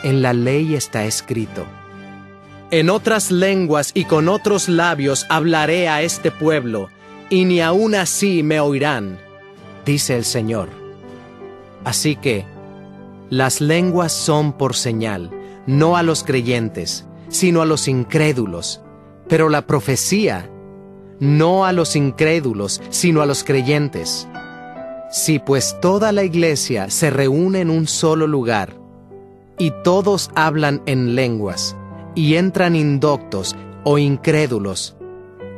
En la ley está escrito: en otras lenguas y con otros labios hablaré a este pueblo, y ni aun así me oirán, dice el Señor. Así que, las lenguas son por señal, no a los creyentes, sino a los incrédulos, pero la profecía, no a los incrédulos, sino a los creyentes. Si pues toda la iglesia se reúne en un solo lugar, y todos hablan en lenguas, y entran indoctos o incrédulos,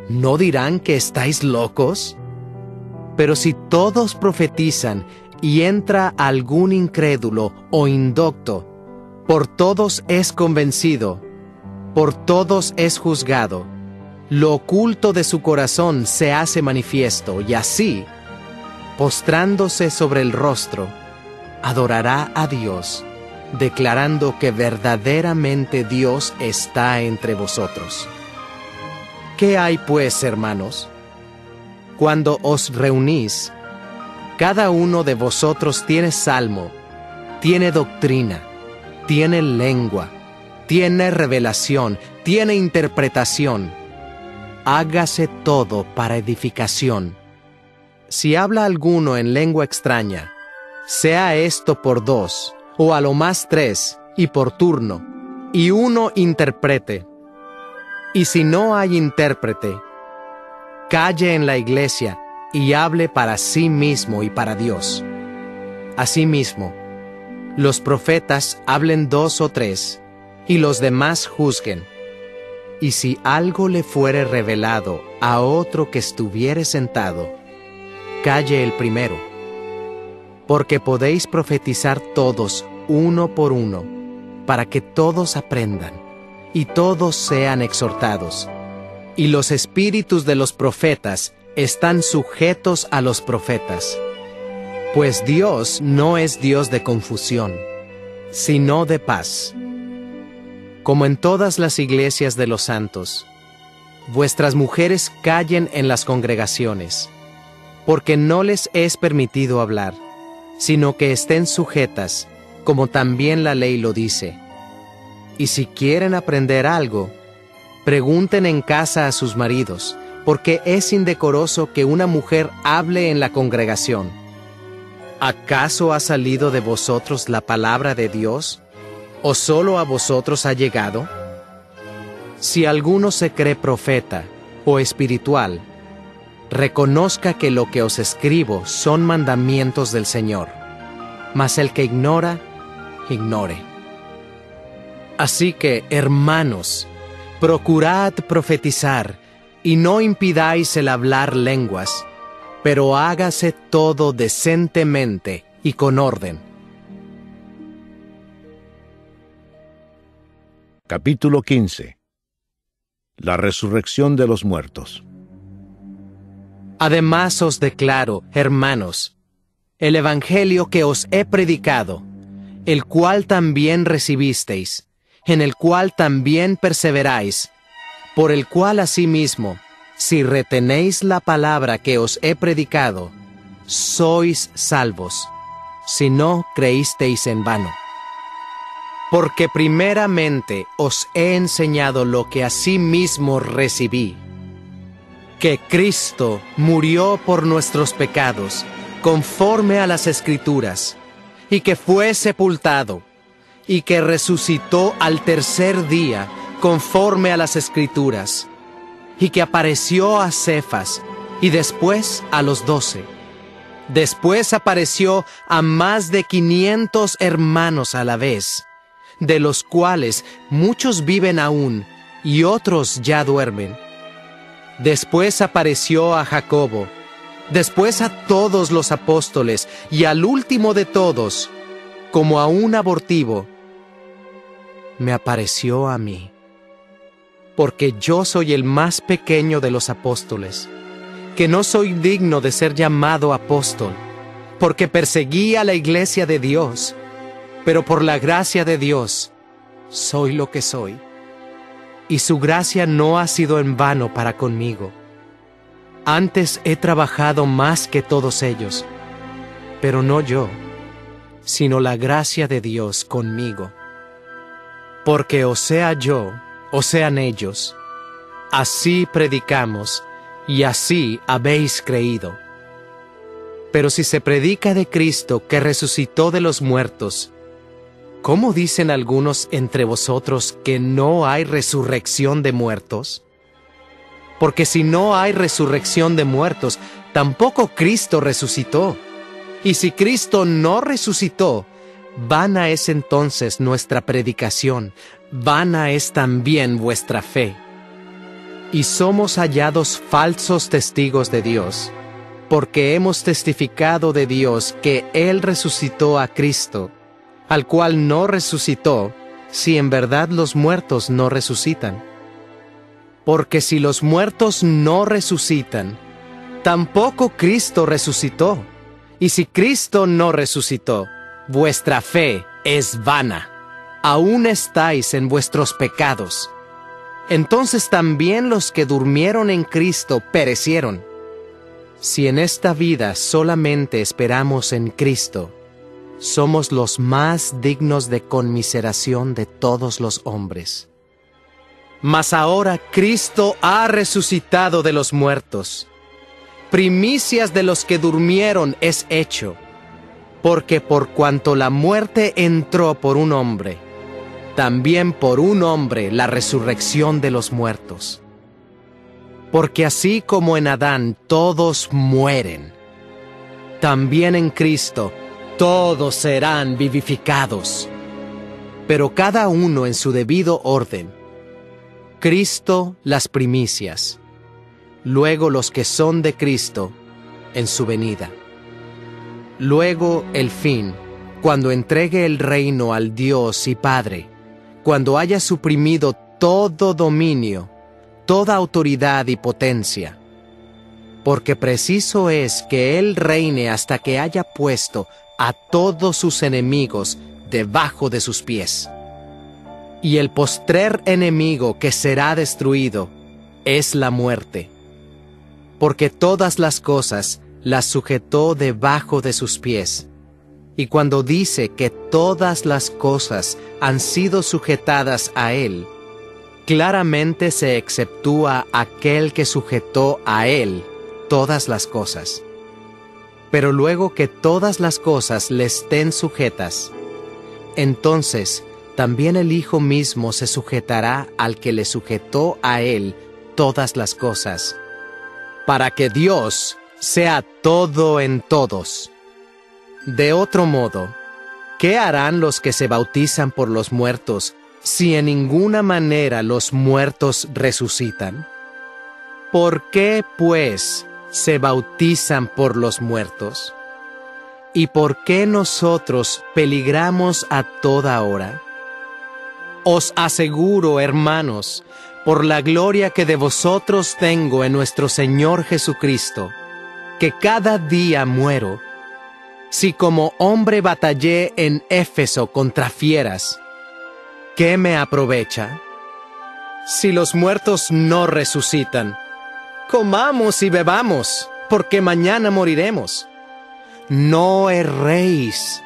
¿no dirán que estáis locos? Pero si todos profetizan, y entra algún incrédulo o indocto, por todos es convencido, por todos es juzgado. Lo oculto de su corazón se hace manifiesto, y así, postrándose sobre el rostro, adorará a Dios, declarando que verdaderamente Dios está entre vosotros. ¿Qué hay pues, hermanos? Cuando os reunís, cada uno de vosotros tiene salmo, tiene doctrina, tiene lengua, tiene revelación, tiene interpretación. Hágase todo para edificación. si habla alguno en lengua extraña, sea esto por 2, o a lo más 3, y por turno, y uno interprete. Y si no hay intérprete, calle en la iglesia y hable para sí mismo y para Dios. Asimismo, los profetas hablen 2 o 3, y los demás juzguen. Y si algo le fuere revelado a otro que estuviere sentado, calle el primero. Porque podéis profetizar todos uno por uno, para que todos aprendan, y todos sean exhortados. Y los espíritus de los profetas están sujetos a los profetas. Pues Dios no es Dios de confusión, sino de paz. Como en todas las iglesias de los santos, vuestras mujeres callen en las congregaciones, porque no les es permitido hablar, sino que estén sujetas, como también la ley lo dice. Y si quieren aprender algo, pregunten en casa a sus maridos, porque es indecoroso que una mujer hable en la congregación. ¿Acaso ha salido de vosotros la palabra de Dios? ¿O solo a vosotros ha llegado? Si alguno se cree profeta o espiritual, reconozca que lo que os escribo son mandamientos del Señor. Mas el que ignora, ignore. Así que, hermanos, procurad profetizar, y no impidáis el hablar lenguas, pero hágase todo decentemente y con orden. Capítulo 15. La resurrección de los muertos. Además os declaro, hermanos, el evangelio que os he predicado, el cual también recibisteis, en el cual también perseveráis, por el cual asimismo, si retenéis la palabra que os he predicado, sois salvos, si no creísteis en vano. Porque primeramente os he enseñado lo que asimismo recibí, que Cristo murió por nuestros pecados, conforme a las Escrituras, y que fue sepultado, y que resucitó al tercer día, conforme a las Escrituras, y que apareció a Cefas, y después a los 12. Después apareció a más de 500 hermanos a la vez, de los cuales muchos viven aún, y otros ya duermen. Después apareció a Jacobo, después a todos los apóstoles, y al último de todos, como a un abortivo, me apareció a mí, porque yo soy el más pequeño de los apóstoles, que no soy digno de ser llamado apóstol, porque perseguí a la iglesia de Dios, pero por la gracia de Dios soy lo que soy, y su gracia no ha sido en vano para conmigo. Antes he trabajado más que todos ellos, pero no yo, sino la gracia de Dios conmigo. Porque o sea yo, o sean ellos, así predicamos, y así habéis creído. Pero si se predica de Cristo que resucitó de los muertos, ¿cómo dicen algunos entre vosotros que no hay resurrección de muertos? Porque si no hay resurrección de muertos, tampoco Cristo resucitó. Y si Cristo no resucitó, vana es entonces nuestra predicación, vana es también vuestra fe. Y somos hallados falsos testigos de Dios, porque hemos testificado de Dios que Él resucitó a Cristo, al cual no resucitó, si en verdad los muertos no resucitan. Porque si los muertos no resucitan, tampoco Cristo resucitó. Y si Cristo no resucitó, vuestra fe es vana. Aún estáis en vuestros pecados. Entonces también los que durmieron en Cristo perecieron. Si en esta vida solamente esperamos en Cristo, somos los más dignos de conmiseración de todos los hombres. Mas ahora Cristo ha resucitado de los muertos, primicias de los que durmieron es hecho, porque por cuanto la muerte entró por un hombre, también por un hombre la resurrección de los muertos. Porque así como en Adán todos mueren, también en Cristo todos serán vivificados, pero cada uno en su debido orden. Cristo las primicias, luego los que son de Cristo en su venida. Luego el fin, cuando entregue el reino al Dios y Padre, cuando haya suprimido todo dominio, toda autoridad y potencia. Porque preciso es que Él reine hasta que haya puesto a todos sus enemigos debajo de sus pies. Y el postrer enemigo que será destruido es la muerte. Porque todas las cosas las sujetó debajo de sus pies. Y cuando dice que todas las cosas han sido sujetadas a Él, claramente se exceptúa aquel que sujetó a Él todas las cosas. Pero luego que todas las cosas le estén sujetas, entonces también el Hijo mismo se sujetará al que le sujetó a Él todas las cosas, para que Dios sea todo en todos. De otro modo, ¿qué harán los que se bautizan por los muertos si en ninguna manera los muertos resucitan? ¿Por qué, pues, se bautizan por los muertos? ¿Y por qué nosotros peligramos a toda hora? Os aseguro, hermanos, por la gloria que de vosotros tengo en nuestro Señor Jesucristo, que cada día muero. Si como hombre batallé en Éfeso contra fieras, ¿qué me aprovecha? Si los muertos no resucitan, comamos y bebamos, porque mañana moriremos. No erréis.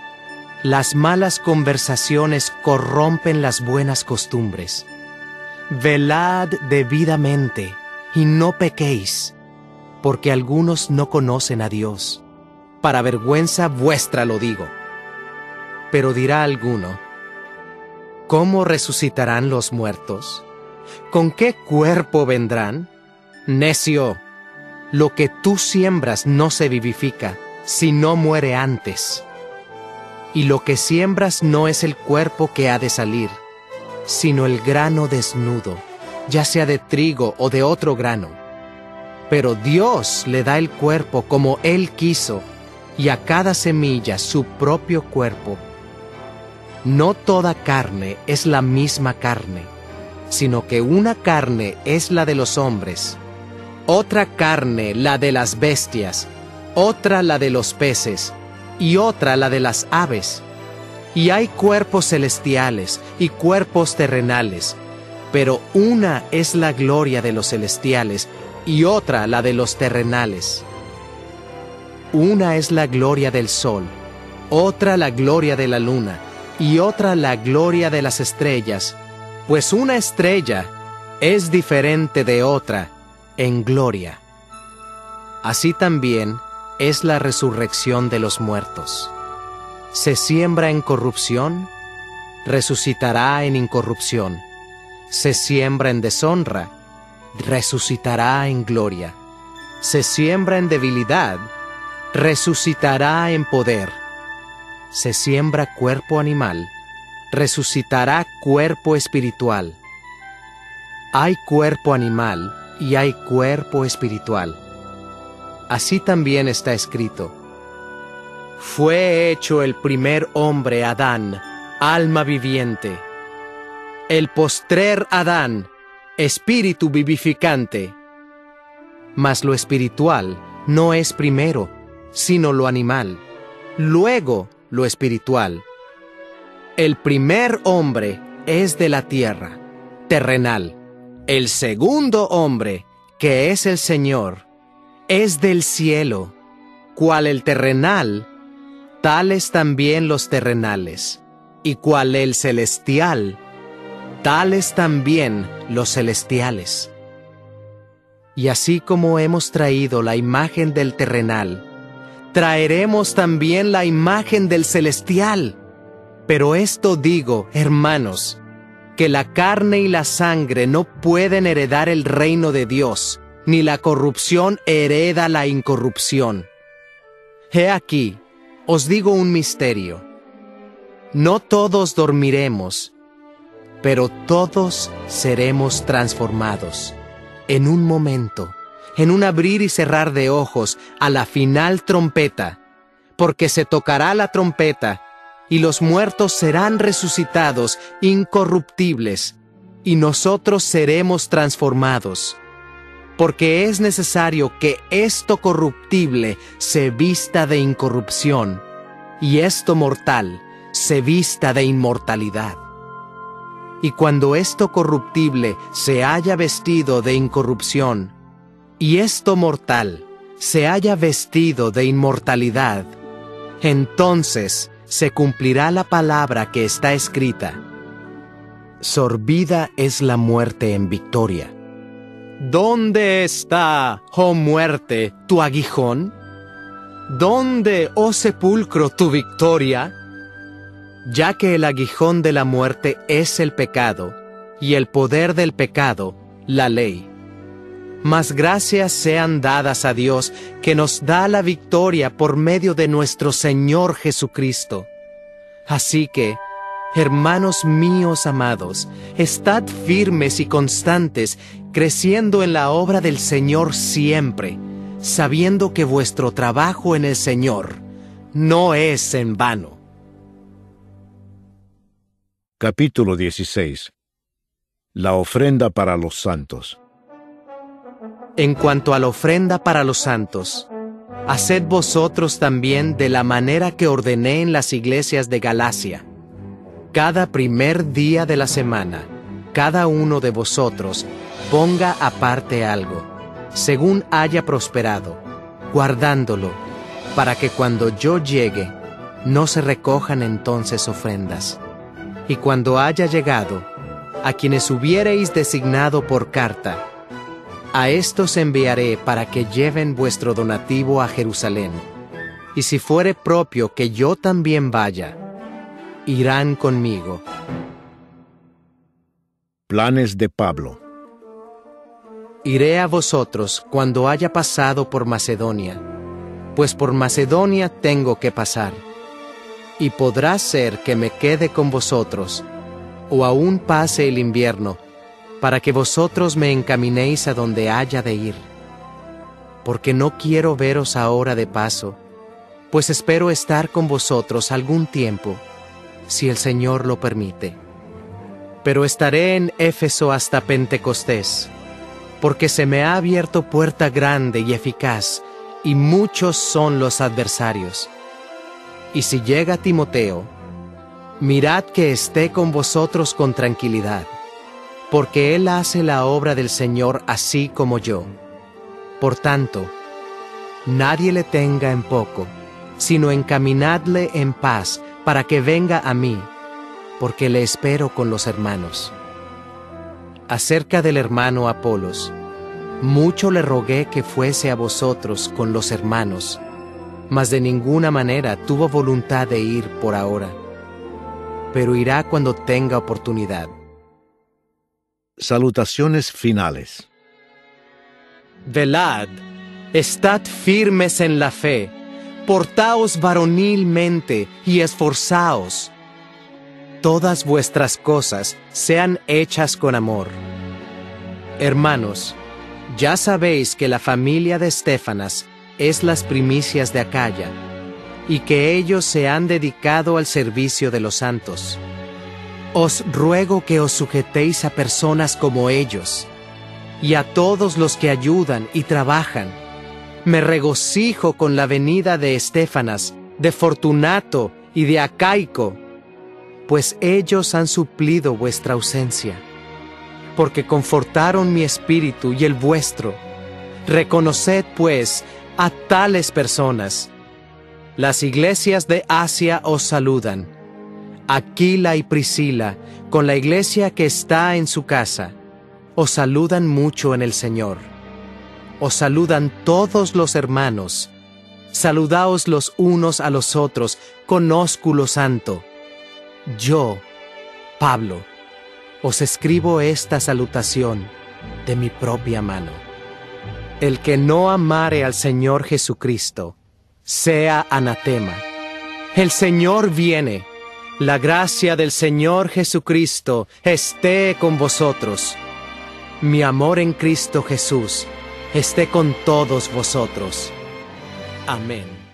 Las malas conversaciones corrompen las buenas costumbres. Velad debidamente y no pequéis, porque algunos no conocen a Dios. Para vergüenza vuestra lo digo. Pero dirá alguno: ¿cómo resucitarán los muertos? ¿Con qué cuerpo vendrán? Necio, lo que tú siembras no se vivifica, si no muere antes. Y lo que siembras no es el cuerpo que ha de salir, sino el grano desnudo, ya sea de trigo o de otro grano. Pero Dios le da el cuerpo como Él quiso, y a cada semilla su propio cuerpo. No toda carne es la misma carne, sino que una carne es la de los hombres, otra carne la de las bestias, otra la de los peces, y otra la de las aves. Y hay cuerpos celestiales y cuerpos terrenales, pero una es la gloria de los celestiales y otra la de los terrenales. Una es la gloria del sol, otra la gloria de la luna, y otra la gloria de las estrellas, pues una estrella es diferente de otra en gloria. Así también es la resurrección de los muertos. Se siembra en corrupción, resucitará en incorrupción. Se siembra en deshonra, resucitará en gloria. Se siembra en debilidad, resucitará en poder. Se siembra cuerpo animal, resucitará cuerpo espiritual. Hay cuerpo animal y hay cuerpo espiritual. Así también está escrito: fue hecho el primer hombre, Adán, alma viviente. El postrer Adán, espíritu vivificante. Mas lo espiritual no es primero, sino lo animal, luego lo espiritual. El primer hombre es de la tierra, terrenal. El segundo hombre, que es el Señor, es del cielo. Cual el terrenal, tales también los terrenales, y cual el celestial, tales también los celestiales. Y así como hemos traído la imagen del terrenal, traeremos también la imagen del celestial. Pero esto digo, hermanos, que la carne y la sangre no pueden heredar el reino de Dios, ni la corrupción hereda la incorrupción. He aquí, os digo un misterio. No todos dormiremos, pero todos seremos transformados. En un momento, en un abrir y cerrar de ojos, a la final trompeta, porque se tocará la trompeta, y los muertos serán resucitados incorruptibles, y nosotros seremos transformados. Porque es necesario que esto corruptible se vista de incorrupción, y esto mortal se vista de inmortalidad. Y cuando esto corruptible se haya vestido de incorrupción, y esto mortal se haya vestido de inmortalidad, entonces se cumplirá la palabra que está escrita: sorbida es la muerte en victoria. ¿Dónde está, oh muerte, tu aguijón? ¿Dónde, oh sepulcro, tu victoria? Ya que el aguijón de la muerte es el pecado, y el poder del pecado, la ley. Mas gracias sean dadas a Dios, que nos da la victoria por medio de nuestro Señor Jesucristo. Así que, hermanos míos amados, estad firmes y constantes, creciendo en la obra del Señor siempre, sabiendo que vuestro trabajo en el Señor no es en vano. Capítulo 16. La ofrenda para los santos. En cuanto a la ofrenda para los santos, haced vosotros también de la manera que ordené en las iglesias de Galacia. Cada primer día de la semana, cada uno de vosotros ponga aparte algo, según haya prosperado, guardándolo, para que cuando yo llegue, no se recojan entonces ofrendas. Y cuando haya llegado, a quienes hubiereis designado por carta, a estos enviaré para que lleven vuestro donativo a Jerusalén. Y si fuere propio que yo también vaya, irán conmigo. Planes de Pablo. Iré a vosotros cuando haya pasado por Macedonia, pues por Macedonia tengo que pasar. Y podrá ser que me quede con vosotros, o aún pase el invierno, para que vosotros me encaminéis a donde haya de ir. Porque no quiero veros ahora de paso, pues espero estar con vosotros algún tiempo, si el Señor lo permite. Pero estaré en Éfeso hasta Pentecostés, porque se me ha abierto puerta grande y eficaz, y muchos son los adversarios. Y si llega Timoteo, mirad que esté con vosotros con tranquilidad, porque él hace la obra del Señor así como yo. Por tanto, nadie le tenga en poco, sino encaminadle en paz para que venga a mí, porque le espero con los hermanos. Acerca del hermano Apolos, mucho le rogué que fuese a vosotros con los hermanos, mas de ninguna manera tuvo voluntad de ir por ahora, pero irá cuando tenga oportunidad. Salutaciones finales. Velad, estad firmes en la fe, portaos varonilmente y esforzaos. Todas vuestras cosas sean hechas con amor. Hermanos, ya sabéis que la familia de Estéfanas es las primicias de Acaya, y que ellos se han dedicado al servicio de los santos. Os ruego que os sujetéis a personas como ellos, y a todos los que ayudan y trabajan. Me regocijo con la venida de Estéfanas, de Fortunato y de Acaico, pues ellos han suplido vuestra ausencia, porque confortaron mi espíritu y el vuestro. Reconoced, pues, a tales personas. Las iglesias de Asia os saludan. Aquila y Priscila, con la iglesia que está en su casa, os saludan mucho en el Señor. Os saludan todos los hermanos. Saludaos los unos a los otros con ósculo santo. Yo, Pablo, os escribo esta salutación de mi propia mano. El que no amare al Señor Jesucristo, sea anatema. El Señor viene. La gracia del Señor Jesucristo esté con vosotros. Mi amor en Cristo Jesús esté con todos vosotros. Amén.